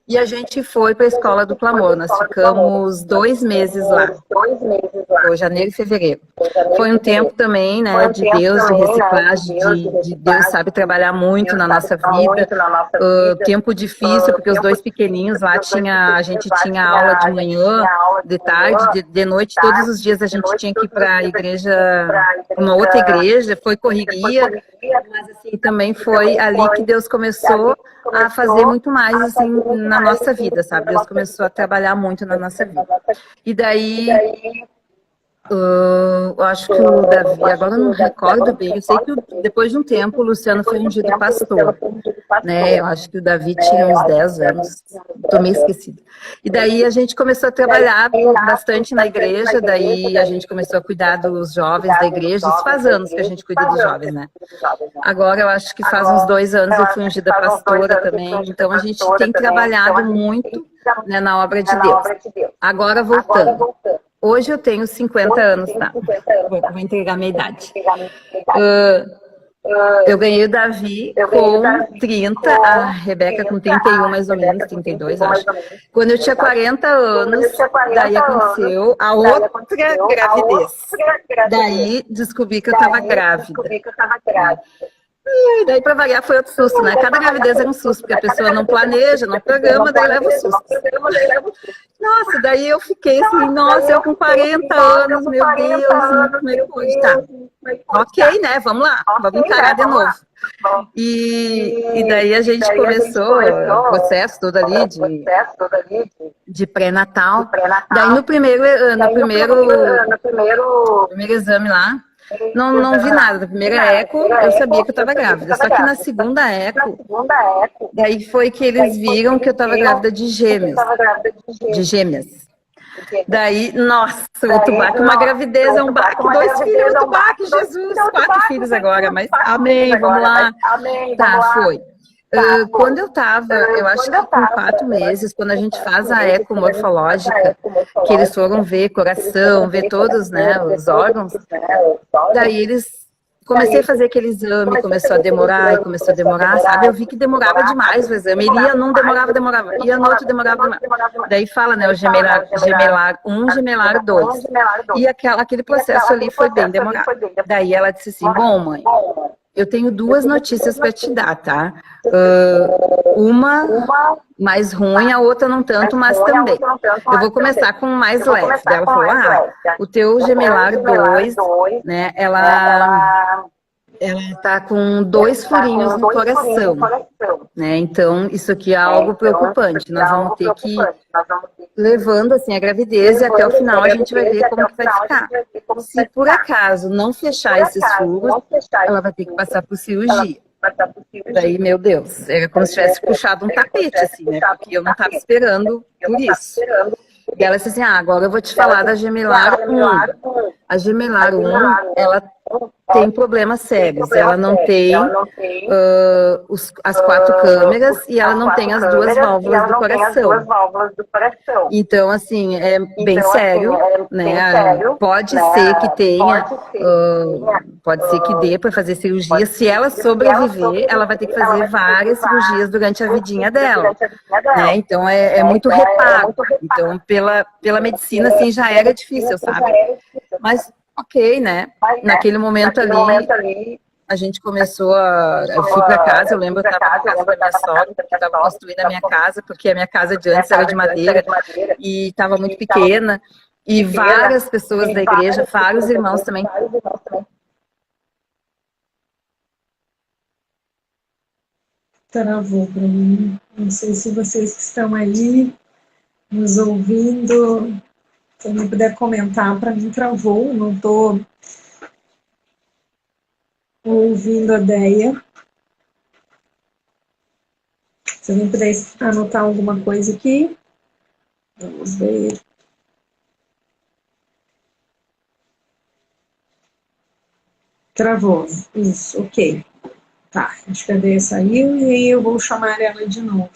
E a gente foi para a Escola do Clamor. Nós ficamos 2 meses lá. Foi janeiro e fevereiro. Foi um tempo também, né, de Deus, de reciclagem, de Deus sabe trabalhar muito na nossa vida. Tempo difícil, porque os dois pequenininhos lá a gente tinha aula de manhã, de tarde, de noite, todos os dias a gente tinha que ir para a igreja, uma outra igreja, foi correria, mas assim, também foi ali que Deus começou a fazer muito mais assim na nossa vida, sabe? Deus começou a trabalhar muito na nossa vida. E daí eu acho que o Davi, agora eu não recordo bem, eu sei que depois de um tempo o Luciano foi ungido pastor, né? Eu acho que o Davi tinha uns 10 anos, tô meio esquecida. E daí a gente começou a trabalhar bastante na igreja, daí a gente começou a cuidar dos jovens da igreja, isso faz anos que a gente cuida dos jovens, né? Agora eu acho que faz uns 2 anos eu fui ungida pastora também, então a gente tem trabalhado muito, né, na obra de Deus. Agora voltando. Hoje eu tenho 50 anos, tá? Vou entregar a minha idade. Eu ganhei o Davi com 30, a Rebeca com 31, mais ou menos, 32, acho. Quando eu tinha 40 anos, daí aconteceu a outra gravidez. Daí descobri que eu estava grávida. E daí, para variar, foi outro susto, né? Cada gravidez era um susto, porque a pessoa não planeja, não programa, daí leva o susto. Nossa, daí eu fiquei assim, nossa, eu com 40 anos, meu Deus, como é que pode? Tá, ok, né? Vamos lá, vamos encarar de novo. E daí a gente começou o processo todo ali de pré-natal. Daí no primeiro exame lá, não vi nada. Na primeira eco, eu sabia que eu estava grávida. Só que na segunda eco, daí foi que eles viram que eu estava grávida de gêmeos. De gêmeas. Daí, nossa, outro baque, uma gravidez é um baque, 2 filhos, outro baque, Jesus, 4 filhos agora, mas amém, vamos lá. Tá, foi. Quando eu estava, eu acho que com 4 meses, quando a gente faz a eco morfológica, que eles foram ver coração, ver todos, né, os órgãos, daí comecei a fazer aquele exame, começou a demorar, sabe? Eu vi que demorava demais o exame, ele ia num, demorava, ia no outro, demorava. Daí fala, né, o gemelar 1, gemelar 2. E aquele processo ali foi bem demorado. Daí ela disse assim, bom, mãe, eu tenho 2 notícias para te dar, tá? Uma mais ruim, a outra não tanto, mas também. Eu vou começar com o mais leve. Daí ela falou, o teu gemelar 2, né, ela tá com 2 furinhos no coração, né? Então, isso aqui é algo preocupante. Nós vamos ter que ir levando assim a gravidez e até o final a gente vai ver como que vai ficar. Se por acaso não fechar esses furos, ela vai ter que passar por cirurgia. Daí, meu Deus, era como se tivesse puxado um tapete, assim, né? Porque eu não estava esperando por isso. E ela disse assim, agora eu vou te falar da gemelar 1. A gemelar 1, ela tem problemas sérios. Ela não tem as 4 câmeras e ela não tem as 2 válvulas do coração. Então, assim, é bem sério, né? Pode ser que tenha, pode ser que dê para fazer cirurgia. Se ela sobreviver, ela vai ter que fazer várias cirurgias durante a vidinha dela, né? Então, é muito reparo. Então, pela medicina, assim, já era difícil, sabe? Mas ok, né? Naquele momento ali, a gente começou eu fui para casa, eu lembro, eu estava na casa da minha sogra, que estava construindo a minha casa, porque a minha casa de antes era de madeira e estava muito pequena, e várias pessoas da igreja, vários irmãos também. Travou para mim. Não sei se vocês que estão aí nos ouvindo, se alguém puder comentar, para mim travou, não estou ouvindo a Deia. Se alguém puder anotar alguma coisa aqui, vamos ver. Travou, isso, ok. Tá, acho que a Deia saiu e aí eu vou chamar ela de novo.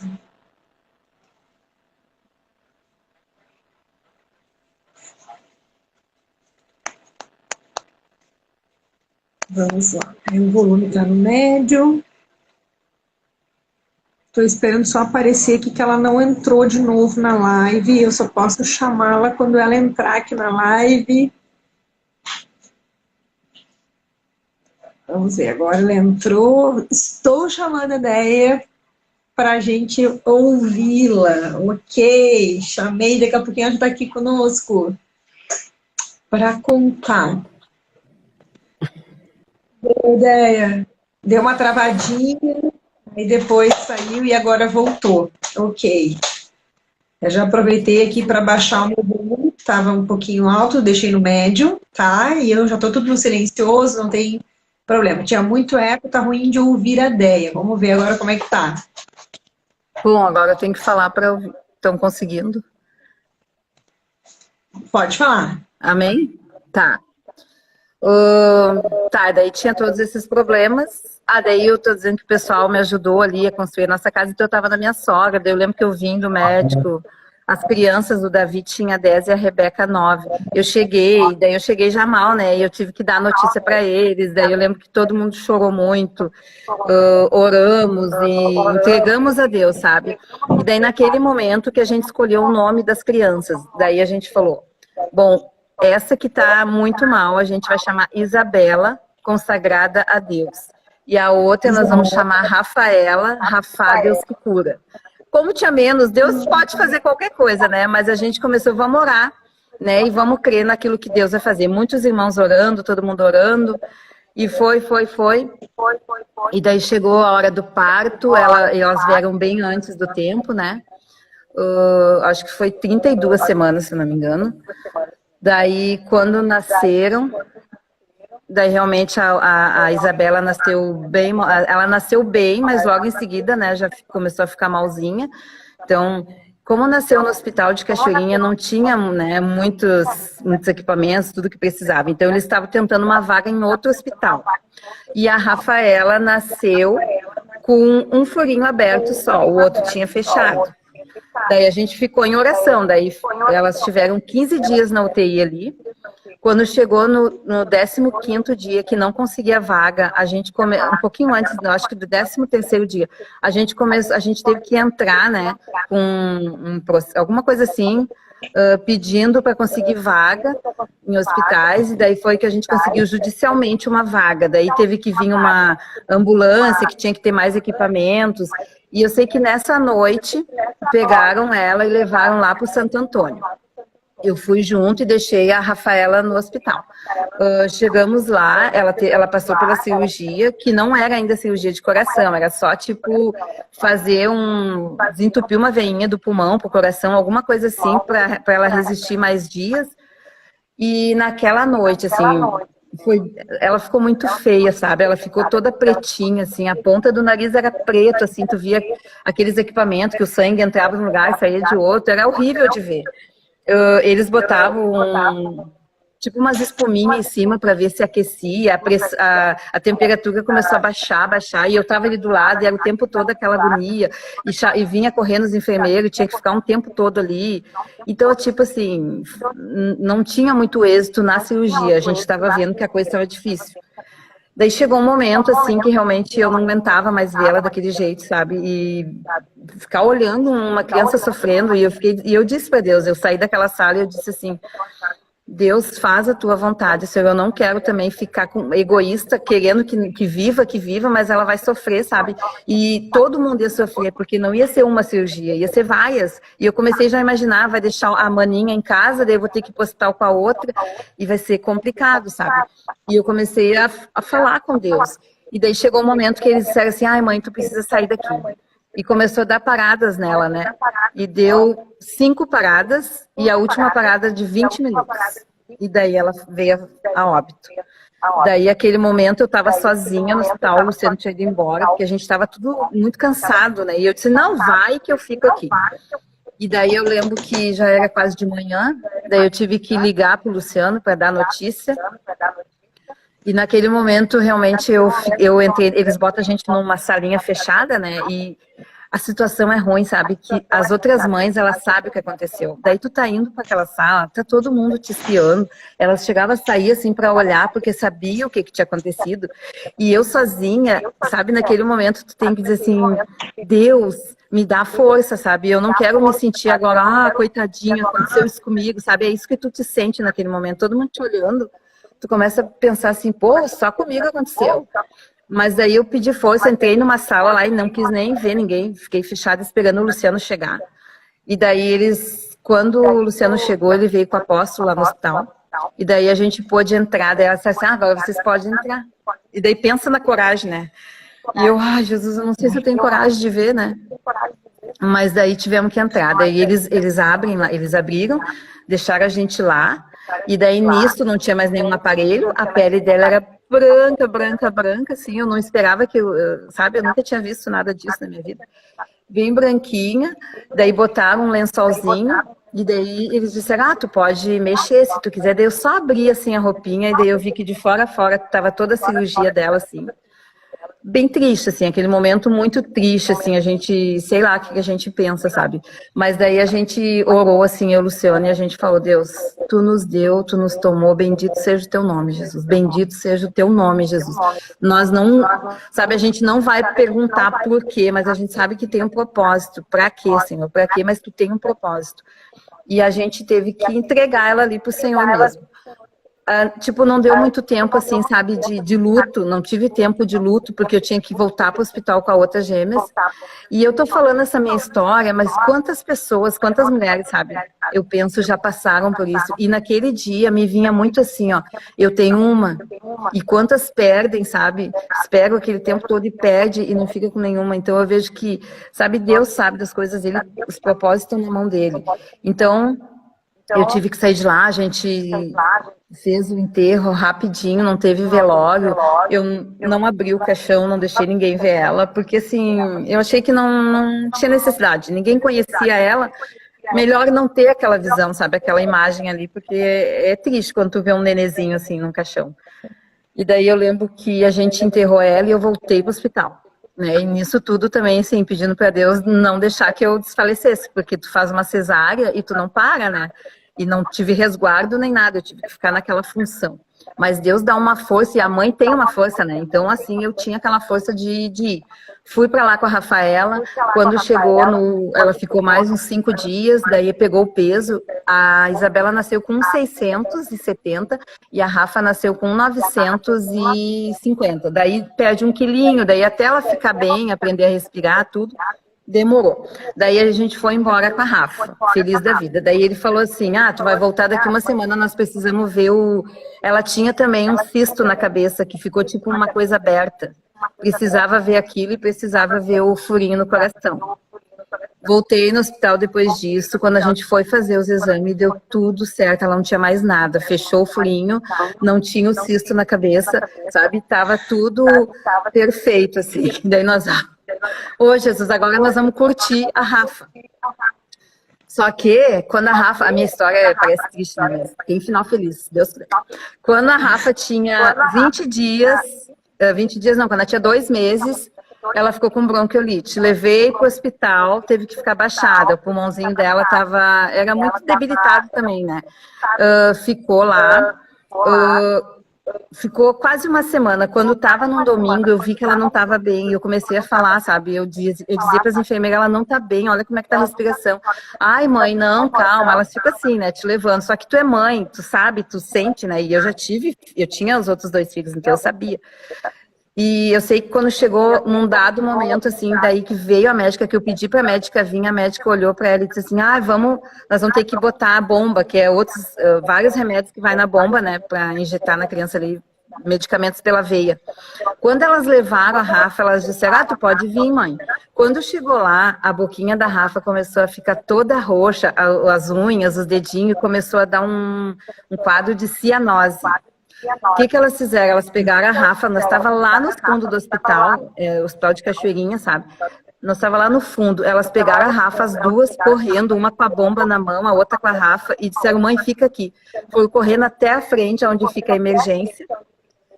Vamos lá, aí o volume está no médio. Tô esperando só aparecer aqui que ela não entrou de novo na live. Eu só posso chamá-la quando ela entrar aqui na live. Vamos ver, agora ela entrou. Estou chamando a Déia para a gente ouvi-la. Ok, chamei, daqui a pouquinho ela está aqui conosco para contar. Déia, deu uma travadinha, aí depois saiu e agora voltou. Ok. Eu já aproveitei aqui para baixar o meu volume, estava um pouquinho alto, deixei no médio, tá? E eu já estou tudo no silencioso, não tem problema. Tinha muito eco, tá ruim de ouvir a Déia. Vamos ver agora como é que tá. Bom, agora eu tenho que falar para ouvir. Estão conseguindo? Pode falar. Amém? Tá. Tá, daí tinha todos esses problemas. Daí eu tô dizendo que o pessoal me ajudou ali a construir a nossa casa, então eu tava na minha sogra. Daí eu lembro que eu vim do médico, as crianças, o Davi tinha 10 e a Rebeca 9. Daí eu cheguei já mal, né? E eu tive que dar notícia para eles. Daí eu lembro que todo mundo chorou muito, oramos e entregamos a Deus, sabe? E daí naquele momento que a gente escolheu o nome das crianças, daí a gente falou, bom, essa que tá muito mal, a gente vai chamar Isabela, consagrada a Deus. E a outra nós vamos chamar Rafaela, Rafa, Deus que cura. Como tinha menos, Deus pode fazer qualquer coisa, né? Mas a gente começou, vamos orar, né? E vamos crer naquilo que Deus vai fazer. Muitos irmãos orando, todo mundo orando. E foi. E daí chegou a hora do parto, elas vieram bem antes do tempo, né? Acho que foi 32 semanas, se não me engano. Daí, quando nasceram, daí realmente a Isabela nasceu bem, ela nasceu bem, mas logo em seguida, né, já começou a ficar malzinha. Então, como nasceu no hospital de Cachoeirinha, não tinha, né, muitos equipamentos, tudo que precisava. Então, eles estavam tentando uma vaga em outro hospital. E a Rafaela nasceu com um furinho aberto só, o outro tinha fechado. Daí a gente ficou em oração, daí elas tiveram 15 dias na UTI ali. Quando chegou no 15º dia, que não conseguia vaga, a gente um pouquinho antes, acho que do 13º dia, a gente teve que entrar, né, com alguma coisa assim, pedindo para conseguir vaga em hospitais, e daí foi que a gente conseguiu judicialmente uma vaga. Daí teve que vir uma ambulância que tinha que ter mais equipamentos. E eu sei que nessa noite pegaram ela e levaram lá para o Santo Antônio. Eu fui junto e deixei a Rafaela no hospital. Chegamos lá, ela passou pela cirurgia, que não era ainda cirurgia de coração, era só tipo desentupir uma veinha do pulmão para o coração, alguma coisa assim, para ela resistir mais dias. E naquela noite, assim, ela ficou muito feia, sabe? Ela ficou toda pretinha, assim, a ponta do nariz era preto, assim, tu via aqueles equipamentos que o sangue entrava num lugar e saía de outro, era horrível de ver. Eles botavam tipo umas espuminhas em cima para ver se aquecia, a temperatura começou a baixar, e eu tava ali do lado, e era o tempo todo aquela agonia, e vinha correndo os enfermeiros, tinha que ficar um tempo todo ali. Então, tipo assim, não tinha muito êxito na cirurgia, a gente estava vendo que a coisa estava difícil. Daí chegou um momento, assim, que realmente eu não aguentava mais ver ela daquele jeito, sabe? E ficar olhando uma criança sofrendo, e eu disse para Deus, eu saí daquela sala e eu disse assim, Deus, faz a tua vontade, Senhor, eu não quero também ficar egoísta, querendo que viva, mas ela vai sofrer, sabe? E todo mundo ia sofrer, porque não ia ser uma cirurgia, ia ser várias. E eu comecei já a imaginar, vai deixar a maninha em casa, daí eu vou ter que ir pro hospital com a outra, e vai ser complicado, sabe? E eu comecei a falar com Deus. E daí chegou um momento que eles disseram assim, ai mãe, tu precisa sair daqui. E começou a dar paradas nela, né? E deu 5 paradas, e a última parada de 20 minutos. E daí ela veio a óbito. Daí, aquele momento, eu estava sozinha no hospital, o Luciano tinha ido embora, porque a gente estava tudo muito cansado, né? E eu disse, não, vai que eu fico aqui. E daí eu lembro que já era quase de manhã, daí eu tive que ligar para o Luciano para dar notícia. E naquele momento, realmente, eu entrei, eles botam a gente numa salinha fechada, né? E a situação é ruim, sabe? Que as outras mães, elas sabem o que aconteceu. Daí tu tá indo para aquela sala, tá todo mundo te espiando. Elas chegavam a sair assim para olhar, porque sabia o que tinha acontecido. E eu sozinha, sabe? Naquele momento tu tem que dizer assim, Deus, me dá força, sabe? Eu não quero me sentir agora, coitadinha, aconteceu isso comigo, sabe? É isso que tu te sente naquele momento, todo mundo te olhando. Tu começa a pensar assim, pô, só comigo aconteceu. Mas daí eu pedi força, entrei numa sala lá e não quis nem ver ninguém, fiquei fechada esperando o Luciano chegar. E daí quando o Luciano chegou, ele veio com o apóstolo lá no hospital, e daí a gente pôde entrar, daí ela disse assim, agora vocês podem entrar. E daí pensa na coragem, né? E eu, Jesus, eu não sei se eu tenho coragem de ver, né? Mas daí tivemos que entrar, daí eles abriram, deixaram a gente lá, e daí nisso não tinha mais nenhum aparelho, a pele dela era branca, branca, branca, assim, eu não esperava sabe, eu nunca tinha visto nada disso na minha vida. Bem branquinha, daí botaram um lençolzinho, e daí eles disseram, tu pode mexer se tu quiser, daí eu só abri, assim, a roupinha, e daí eu vi que de fora a fora tava toda a cirurgia dela, assim, bem triste, assim, aquele momento muito triste, assim, a gente, sei lá o que a gente pensa, sabe? Mas daí a gente orou, assim, eu, Luciano, e a gente falou, Deus, tu nos deu, tu nos tomou, bendito seja o teu nome, Jesus, bendito seja o teu nome, Jesus. Nós não, sabe, a gente não vai perguntar por quê, mas a gente sabe que tem um propósito. Pra quê, Senhor? Pra quê? Mas tu tem um propósito. E a gente teve que entregar ela ali pro Senhor mesmo. Tipo, não deu muito tempo, assim, sabe, de luto, não tive tempo de luto, porque eu tinha que voltar para o hospital com a outra gêmeas, e eu tô falando essa minha história, mas quantas pessoas, quantas mulheres, sabe, eu penso, já passaram por isso, e naquele dia me vinha muito assim, ó, eu tenho uma, e quantas perdem, sabe, esperam aquele tempo todo e perde, e não fica com nenhuma, então eu vejo que, sabe, Deus sabe das coisas dele, os propósitos estão na mão dele, então eu tive que sair de lá, a gente fez o enterro rapidinho, não teve velório, eu não abri o caixão, não deixei ninguém ver ela, porque assim, eu achei que não tinha necessidade, ninguém conhecia ela, melhor não ter aquela visão, sabe, aquela imagem ali, porque é triste quando tu vê um nenezinho assim num caixão. E daí eu lembro que a gente enterrou ela e eu voltei para o hospital. Né? E nisso tudo também, assim, pedindo para Deus não deixar que eu desfalecesse, porque tu faz uma cesárea e tu não para, né? E não tive resguardo nem nada, eu tive que ficar naquela função. Mas Deus dá uma força, e a mãe tem uma força, né? Então, assim, eu tinha aquela força de ir. Fui para lá com a Rafaela, quando chegou, ela ficou mais uns 5 dias, daí pegou o peso. A Isabela nasceu com 670 e a Rafa nasceu com 950. Daí perde 1 quilinho, daí até ela ficar bem, aprender a respirar, tudo. Demorou. Daí a gente foi embora com a Rafa, feliz da vida. Daí ele falou assim, tu vai voltar daqui uma semana, nós precisamos ver Ela tinha também um cisto na cabeça, que ficou tipo uma coisa aberta. Precisava ver aquilo e precisava ver o furinho no coração. Voltei no hospital depois disso, quando a gente foi fazer os exames, deu tudo certo, ela não tinha mais nada, fechou o furinho, não tinha o cisto na cabeça, sabe? Tava tudo perfeito, assim. Daí nós... Ô, Jesus, agora nós vamos curtir a Rafa. Só que, quando a Rafa... A minha história parece triste, né? Mas tem final feliz, Deus quiser. Quando a Rafa tinha 20 dias... 20 dias não, quando ela tinha 2 meses, ela ficou com bronquiolite. Levei para o hospital, teve que ficar baixada. O pulmãozinho dela era muito debilitado também, né? Ficou lá... Ficou quase uma semana. Quando estava num domingo, eu vi que ela não estava bem. Eu comecei a falar, sabe? Eu dizia para as enfermeiras, ela não está bem, olha como é que tá a respiração. Ai, mãe, não, calma. Elas ficam assim, né? Te levando. Só que tu é mãe, tu sabe, tu sente, né? E eu tinha os outros 2 filhos, então eu sabia. E eu sei que quando chegou num dado momento, assim, daí que veio a médica, que eu pedi para a médica vir, a médica olhou para ela e disse assim, nós vamos ter que botar a bomba, que é vários remédios que vai na bomba, né, para injetar na criança ali, medicamentos pela veia. Quando elas levaram a Rafa, elas disseram, tu pode vir, mãe. Quando chegou lá, a boquinha da Rafa começou a ficar toda roxa, as unhas, os dedinhos, começou a dar um quadro de cianose. O que elas fizeram? Elas pegaram a Rafa, nós estávamos lá no fundo do hospital, hospital de Cachoeirinha, sabe? Nós estávamos lá no fundo, elas pegaram a Rafa, as duas correndo, uma com a bomba na mão, a outra com a Rafa, e disseram, mãe, fica aqui. Foram correndo até a frente, onde fica a emergência,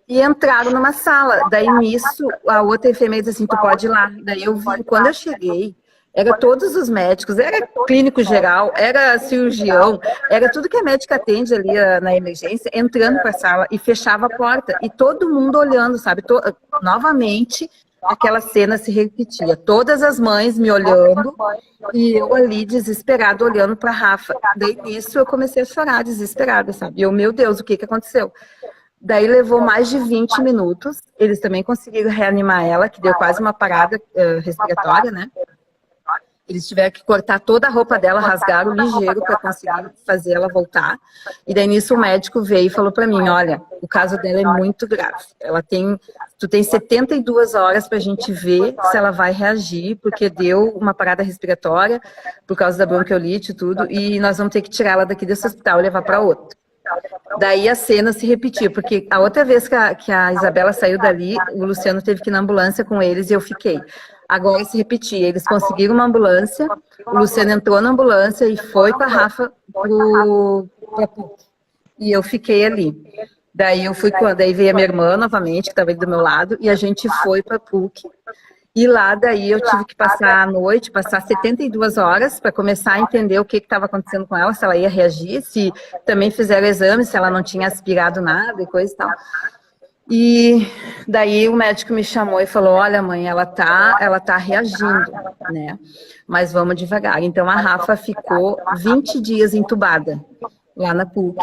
e entraram numa sala. Daí nisso, a outra enfermeira disse assim, tu pode ir lá. Daí eu vi, quando eu cheguei, Era todos os médicos, era clínico geral, era cirurgião, era tudo que a médica atende ali na emergência, entrando para a sala e fechava a porta. E todo mundo olhando, sabe? Novamente, aquela cena se repetia. Todas as mães me olhando e eu ali desesperada olhando para Rafa. Daí nisso eu comecei a chorar, desesperada, sabe? E eu, meu Deus, o que aconteceu? Daí levou mais de 20 minutos. Eles também conseguiram reanimar ela, que deu quase uma parada respiratória, né? Eles tiveram que cortar toda a roupa dela, rasgaram ligeiro para conseguir fazer ela voltar. E daí nisso o médico veio e falou para mim, olha, o caso dela é muito grave. Tu tem 72 horas para a gente ver se ela vai reagir, porque deu uma parada respiratória por causa da bronquiolite e tudo, e nós vamos ter que tirar ela daqui desse hospital e levar para outro. Daí a cena se repetiu, porque a outra vez que a Isabela saiu dali, o Luciano teve que ir na ambulância com eles e eu fiquei. Agora se repetia, eles conseguiram uma ambulância, o Luciano entrou na ambulância e foi com a Rafa pra PUC. E eu fiquei ali. Daí veio a minha irmã novamente, que estava ali do meu lado, e a gente foi para PUC. E lá daí eu tive que passar a noite, passar 72 horas para começar a entender o que estava acontecendo com ela, se ela ia reagir, se também fizeram exame, se ela não tinha aspirado nada e coisa e tal. E daí o médico me chamou e falou, olha mãe, ela tá reagindo, né? Mas vamos devagar. Então a Rafa ficou 20 dias entubada lá na PUC.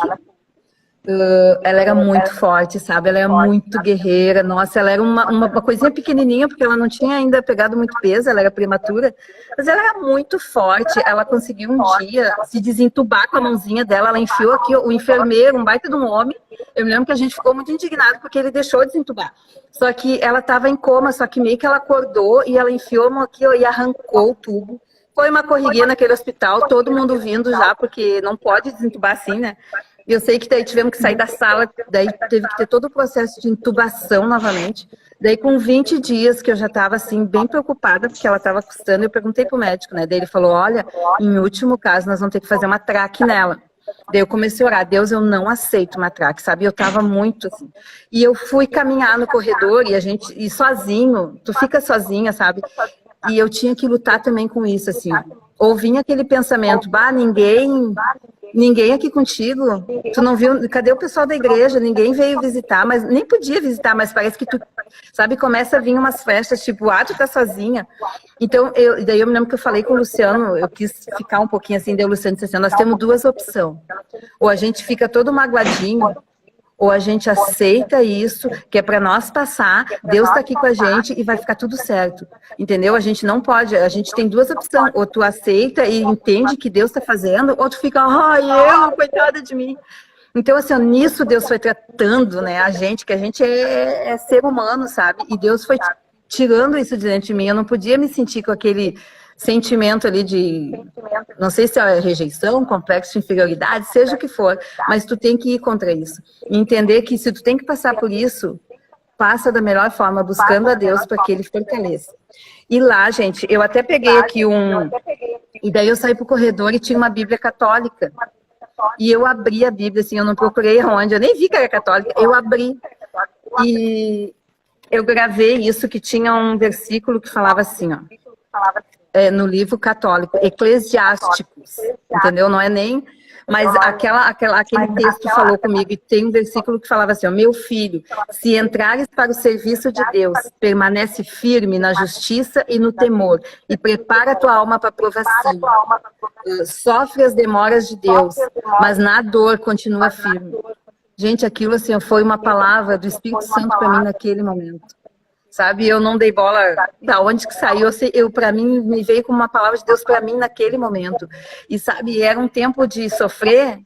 Ela era muito forte, sabe? Ela era muito guerreira. Nossa, ela era uma coisinha pequenininha, porque ela não tinha ainda pegado muito peso, ela era prematura. Mas ela era muito forte. Ela conseguiu um dia se desentubar com a mãozinha dela. Ela enfiou aqui o enfermeiro, um baita de um homem. Eu me lembro que a gente ficou muito indignado porque ele deixou desentubar. Só que ela estava em coma, só que meio que ela acordou e ela enfiou a mão aqui e arrancou o tubo. Foi uma correria naquele hospital, todo mundo vindo já, porque não pode desentubar assim, né? Eu sei que daí tivemos que sair da sala, daí teve que ter todo o processo de intubação novamente. Daí com 20 dias que eu já estava assim, bem preocupada, porque ela estava custando, eu perguntei pro médico, né? Daí ele falou, olha, em último caso nós vamos ter que fazer uma traque nela. Daí eu comecei a orar, Deus, eu não aceito uma traque, sabe? Eu estava muito assim. E eu fui caminhar no corredor e sozinho, tu fica sozinha, sabe? E eu tinha que lutar também com isso, assim. Ou vinha aquele pensamento, ninguém aqui contigo, tu não viu, cadê o pessoal da igreja? Ninguém veio visitar, mas nem podia visitar, mas parece que tu, sabe, começa a vir umas festas, tipo, tu tá sozinha. Então, daí eu me lembro que eu falei com o Luciano, eu quis ficar um pouquinho assim, daí o Luciano disse assim, nós temos duas opções, ou a gente fica todo magoadinho, ou a gente aceita isso, que é para nós passar, Deus está aqui com a gente e vai ficar tudo certo, entendeu? A gente não pode, a gente tem duas opções, ou tu aceita e entende que Deus está fazendo, ou tu fica, coitada de mim. Então, assim, nisso Deus foi tratando, né, a gente, que a gente é ser humano, sabe? E Deus foi tirando isso de dentro de mim, eu não podia me sentir com aquele sentimento ali de, não sei se é rejeição, complexo de inferioridade, seja o que for, mas tu tem que ir contra isso. E entender que se tu tem que passar por isso, passa da melhor forma, buscando a Deus para que Ele fortaleça. E lá, gente, eu até peguei aqui e daí eu saí pro corredor e tinha uma Bíblia católica. E eu abri a Bíblia, assim, eu não procurei aonde, eu nem vi que era católica, eu abri. E eu gravei isso, que tinha um versículo que falava assim, ó. No livro católico, Eclesiásticos, entendeu? Não é nem... Mas aquele texto falou comigo, e tem um versículo que falava assim, ó, meu filho, se entrares para o serviço de Deus, permanece firme na justiça e no temor, e prepara a tua alma para a provação. Sofre as demoras de Deus, mas na dor continua firme. Gente, aquilo assim, foi uma palavra do Espírito Santo para mim naquele momento. Sabe, eu não dei bola da onde que saiu, para mim, me veio como uma palavra de Deus para mim naquele momento. E sabe, era um tempo de sofrer,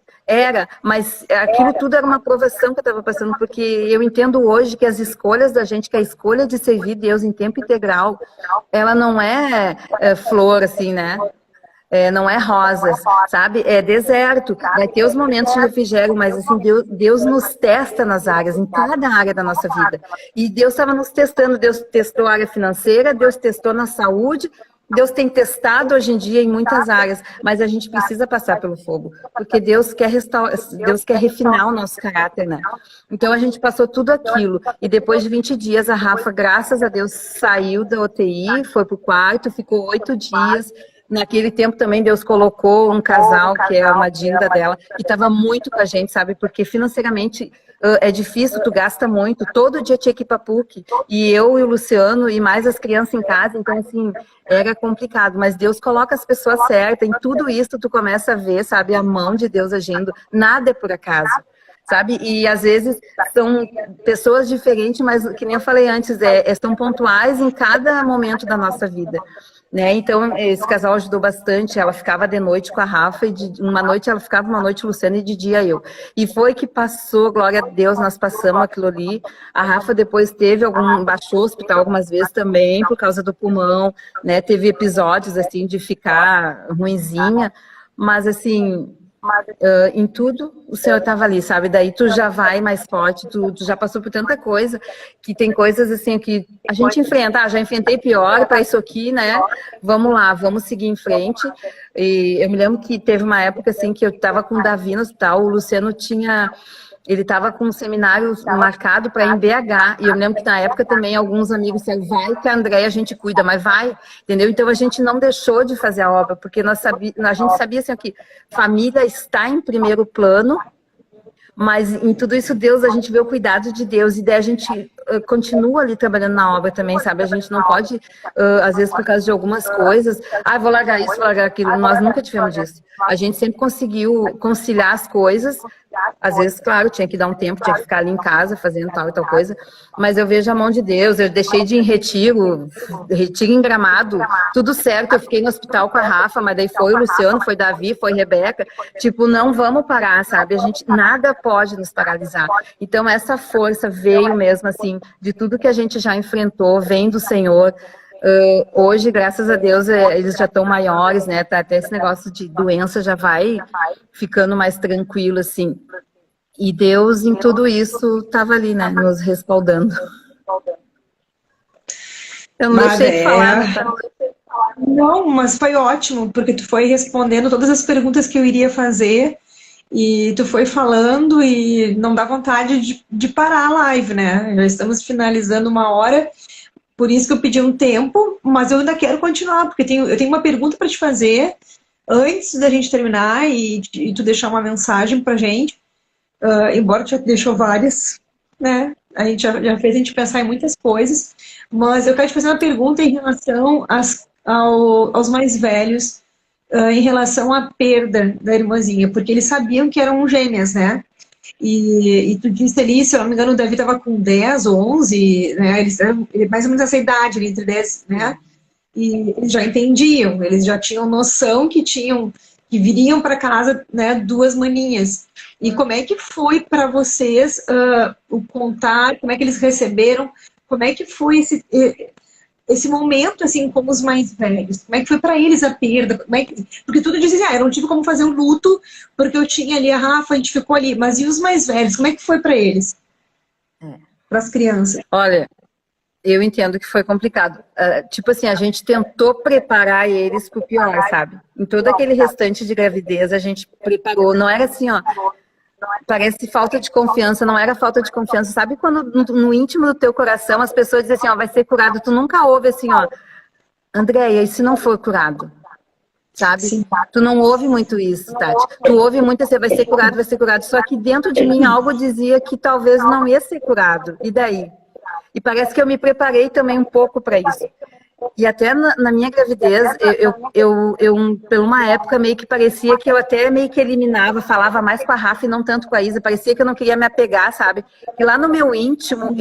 mas aquilo tudo era uma provação que eu estava passando, porque eu entendo hoje que as escolhas da gente, que a escolha de servir Deus em tempo integral, ela não é flor, assim, né? Não é rosas, sabe? É deserto. Vai ter os momentos de refrigério, mas assim, Deus nos testa nas áreas, em cada área da nossa vida. E Deus estava nos testando. Deus testou a área financeira, Deus testou na saúde, Deus tem testado hoje em dia em muitas áreas, mas a gente precisa passar pelo fogo, porque Deus quer restaurar, Deus quer refinar o nosso caráter, né? Então a gente passou tudo aquilo, e depois de 20 dias a Rafa, graças a Deus, saiu da UTI, foi pro quarto, ficou 8 dias. Naquele tempo também Deus colocou um casal, que é uma dinda dela, que estava muito com a gente, sabe? Porque financeiramente é difícil, tu gasta muito, todo dia tinha que ir pra PUC, e eu e o Luciano, e mais as crianças em casa, então assim, era complicado, mas Deus coloca as pessoas certas, em tudo isso tu começa a ver, sabe, a mão de Deus agindo, nada é por acaso. Sabe? E às vezes são pessoas diferentes, mas que nem eu falei antes, são pontuais em cada momento da nossa vida. Né? Então, esse casal ajudou bastante. Ela ficava de noite com a Rafa, e uma noite ela ficava, uma noite o Luciano, e de dia eu. E foi que passou, glória a Deus, nós passamos aquilo ali. A Rafa depois baixou o hospital algumas vezes também, por causa do pulmão, né? Teve episódios, assim, de ficar ruinzinha, mas, assim, em tudo o Senhor estava ali, sabe? Daí tu já vai mais forte, tu já passou por tanta coisa, que tem coisas assim que a gente enfrenta. Já enfrentei pior para isso aqui, né? Vamos lá, vamos seguir em frente. E eu me lembro que teve uma época assim que eu estava com o Davi no hospital, o Luciano ele estava com um seminário marcado para ir em BH, e eu lembro que na época também alguns amigos disseram, vai que a Andréia a gente cuida, mas vai, entendeu? Então a gente não deixou de fazer a obra, porque a gente sabia assim, que família está em primeiro plano, mas em tudo isso a gente vê o cuidado de Deus, e daí a gente continua ali trabalhando na obra também, sabe? A gente não pode, às vezes por causa de algumas coisas, vou largar isso, vou largar aquilo, nós nunca tivemos disso. A gente sempre conseguiu conciliar as coisas, às vezes, claro, tinha que dar um tempo, tinha que ficar ali em casa fazendo tal e tal coisa, mas eu vejo a mão de Deus. Eu deixei de ir em retiro em Gramado, tudo certo, eu fiquei no hospital com a Rafa, mas daí foi o Luciano, foi Davi, foi Rebeca, tipo, não vamos parar, sabe? Nada pode nos paralisar. Então essa força veio mesmo, assim, de tudo que a gente já enfrentou, vem do Senhor. Hoje, graças a Deus, eles já estão maiores, né? Até esse negócio de doença já vai ficando mais tranquilo, assim. E Deus, em tudo isso, estava ali, né? Nos respaldando. Eu não deixei de falar, né? Não, mas foi ótimo, porque tu foi respondendo todas as perguntas que eu iria fazer, e tu foi falando, e não dá vontade de parar a live, né? Já estamos finalizando 1 hora. Por isso que eu pedi um tempo, mas eu ainda quero continuar, porque eu tenho uma pergunta para te fazer antes da gente terminar, e tu deixar uma mensagem para a gente, embora tu já deixou várias, né? A gente já fez a gente pensar em muitas coisas, mas eu quero te fazer uma pergunta em relação aos mais velhos, em relação à perda da irmãzinha, porque eles sabiam que eram gêmeas, né? E tu disse ali, se eu não me engano, o Davi estava com 10 ou 11, né? Eles eram mais ou menos essa idade, entre 10, né? E eles já entendiam, eles já tinham noção que viriam para casa, né, 2 maninhas. E como é que foi para vocês o contar, como é que eles receberam, como é que foi esse momento, assim, como os mais velhos? Como é que foi para eles a perda? Porque tudo dizia, eu não tive como fazer o luto, porque eu tinha ali a Rafa, a gente ficou ali. Mas e os mais velhos? Como é que foi para eles? Para as crianças? Olha, eu entendo que foi complicado. Tipo assim, a gente tentou preparar eles para o pior, sabe? Em todo aquele restante de gravidez, a gente preparou. Não era assim, parece falta de confiança, não era falta de confiança. Sabe quando no íntimo do teu coração as pessoas dizem assim, vai ser curado? Tu nunca ouve assim, Andréia, e se não for curado? Sabe? Sim. Tu não ouve muito isso, Tati. Tu ouve muito assim, vai ser curado, vai ser curado. Só que dentro de mim algo dizia que talvez não ia ser curado. E daí? E parece que eu me preparei também um pouco para isso. E até na minha gravidez, por uma época, meio que parecia que eu até meio que eliminava, falava mais com a Rafa e não tanto com a Isa. Parecia que eu não queria me apegar, sabe? E lá no meu íntimo,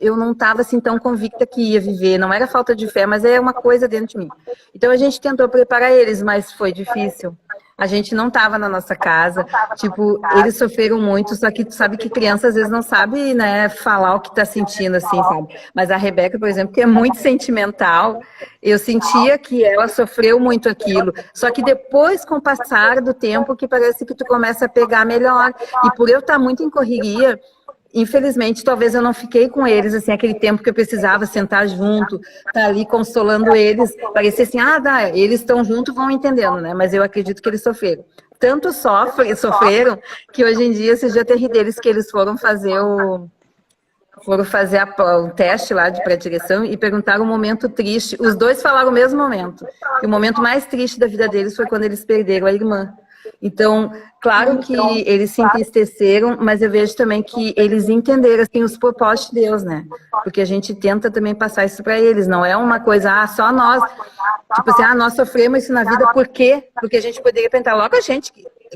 eu não estava assim tão convicta que ia viver. Não era falta de fé, mas é uma coisa dentro de mim. Então a gente tentou preparar eles, mas foi difícil. A gente não estava na nossa casa, tipo, eles sofreram muito, só que tu sabe que criança às vezes não sabe, né, falar o que tá sentindo, assim, sabe? Mas a Rebeca, por exemplo, que é muito sentimental, eu sentia que ela sofreu muito aquilo, só que depois, com o passar do tempo, que parece que tu começa a pegar melhor, e por eu estar muito em correria, infelizmente, talvez eu não fiquei com eles, assim, aquele tempo que eu precisava sentar junto, estar ali consolando eles, parecia assim, eles estão juntos, vão entendendo, né? Mas eu acredito que eles sofreram. Tanto sofreram, que hoje em dia, esses dias até ri deles, que eles foram fazer o teste lá de pré-direção e perguntaram um momento triste. Os dois falaram o mesmo momento. E o momento mais triste da vida deles foi quando eles perderam a irmã. Então, claro que eles se entristeceram, mas eu vejo também que eles entenderam assim, os propósitos de Deus, né? Porque a gente tenta também passar isso para eles. Não é uma coisa, só nós. Tipo assim, nós sofremos isso na vida, por quê? Porque a gente poderia pensar logo a gente...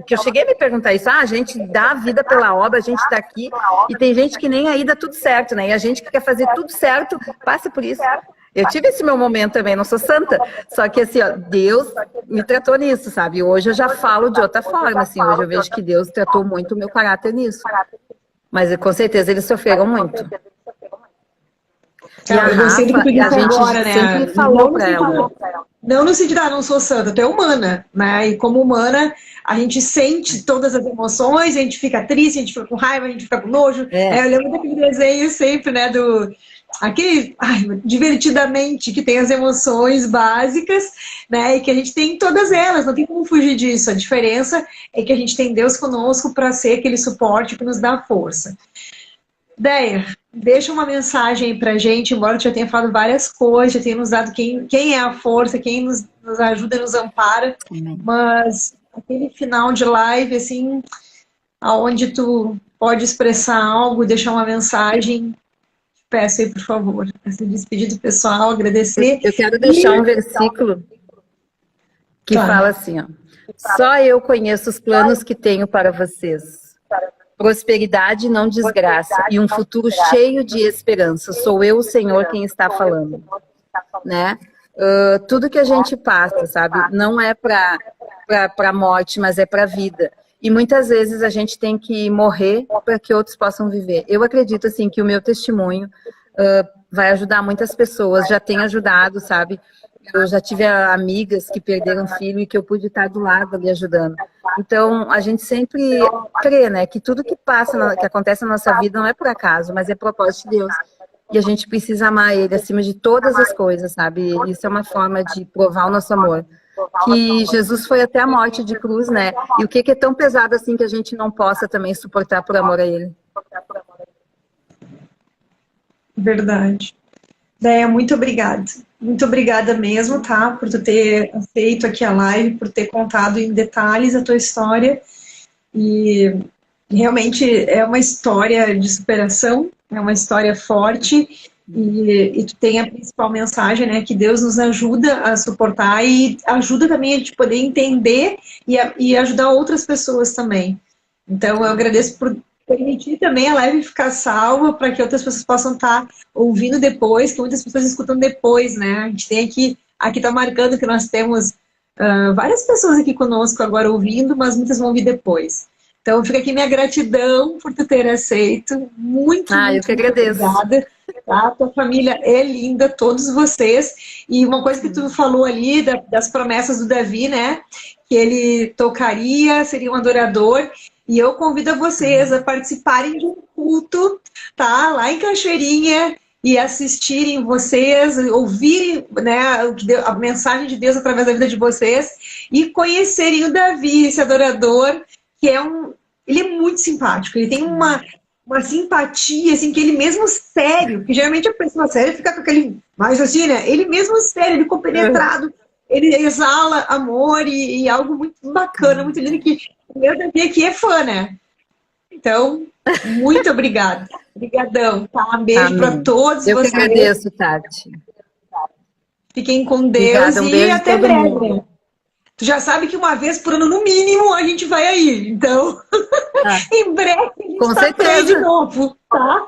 Que eu cheguei a me perguntar isso, a gente dá a vida pela obra, a gente tá aqui, e tem gente que nem aí dá tudo certo, né? E a gente que quer fazer tudo certo, passa por isso. Eu tive esse meu momento também, não sou santa, só que assim, Deus me tratou nisso, sabe? Hoje eu já falo de outra forma, assim, hoje eu vejo que Deus tratou muito o meu caráter nisso. Mas com certeza eles sofreram muito. E a Rafa, a gente agora, sempre falou para ela. Não no sentido, não sou santa, tu é humana, né? E como humana, a gente sente todas as emoções, a gente fica triste, a gente fica com raiva, a gente fica com nojo. Eu lembro daquele desenho sempre, né, divertidamente, que tem as emoções básicas, né, e que a gente tem todas elas, não tem como fugir disso. A diferença é que a gente tem Deus conosco para ser aquele suporte que nos dá força. Deia, deixa uma mensagem aí pra gente, embora eu já tenha falado várias coisas, já tenha nos dado quem é a força, quem nos ajuda, nos ampara, mas aquele final de live, assim, aonde tu pode expressar algo, deixar uma mensagem, peço aí, por favor, se despedir do pessoal, agradecer. Eu quero deixar um versículo que fala assim, só eu conheço os planos que tenho para vocês. Prosperidade, não desgraça, e um futuro cheio de esperança. Sou eu, o Senhor, quem está falando. Né? Tudo que a gente passa, sabe? Não é para a morte, mas é para a vida. E muitas vezes a gente tem que morrer para que outros possam viver. Eu acredito, assim, que o meu testemunho vai ajudar muitas pessoas. Já tem ajudado, sabe? Eu já tive amigas que perderam filho e que eu pude estar do lado ali ajudando. Então, a gente sempre crê, né, que tudo que passa, que acontece na nossa vida não é por acaso, mas é propósito de Deus. E a gente precisa amar Ele acima de todas as coisas, sabe? Isso é uma forma de provar o nosso amor. Que Jesus foi até a morte de cruz, né? E o que é tão pesado assim que a gente não possa também suportar por amor a Ele? Verdade. Deia, muito obrigada. Muito obrigada mesmo, tá? Por tu ter feito aqui a live, por ter contado em detalhes a tua história. E realmente é uma história de superação, é uma história forte. E tu tem a principal mensagem, né? Que Deus nos ajuda a suportar e ajuda também a gente poder entender e ajudar outras pessoas também. Então, eu agradeço por permitir também a live ficar salva para que outras pessoas possam estar ouvindo depois, que muitas pessoas escutam depois, né? A gente tem aqui tá marcando que nós temos várias pessoas aqui conosco agora ouvindo, mas muitas vão ouvir depois. Então, fica aqui minha gratidão por tu ter aceito. Muito, eu que agradeço. Obrigada. Tá? Tua família é linda, todos vocês. E uma coisa que tu falou ali das promessas do Davi, né? Que ele tocaria, seria um adorador. E eu convido a vocês a participarem de um culto, tá? Lá em Cachoeirinha, e assistirem vocês, ouvirem, né, a mensagem de Deus através da vida de vocês e conhecerem o Davi, esse adorador, que ele é muito simpático, ele tem uma simpatia, assim, que ele mesmo sério, que geralmente a pessoa séria fica com aquele, mais assim, né? Ele mesmo sério, ele compenetrado, ele exala amor e algo muito bacana, muito lindo, que o meu Davi aqui é fã, né? Então, muito obrigada. Obrigadão, tá? Um beijo para todos vocês. Eu que agradeço, Tati. Fiquem com Deus. Obrigada, e até breve. Tu já sabe que uma vez por ano, no mínimo, a gente vai aí. Então, em breve a gente tá por aí de novo, tá?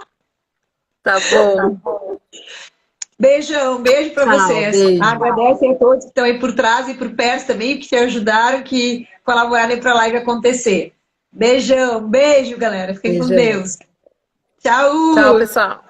Tá bom. Beijão, beijo para vocês. Beijo. Agradeço a todos que estão aí por trás e por perto também, que te ajudaram, que colaboraram para a live acontecer. Beijão, beijo, galera. Fiquem com Deus. Tchau. Tchau, pessoal.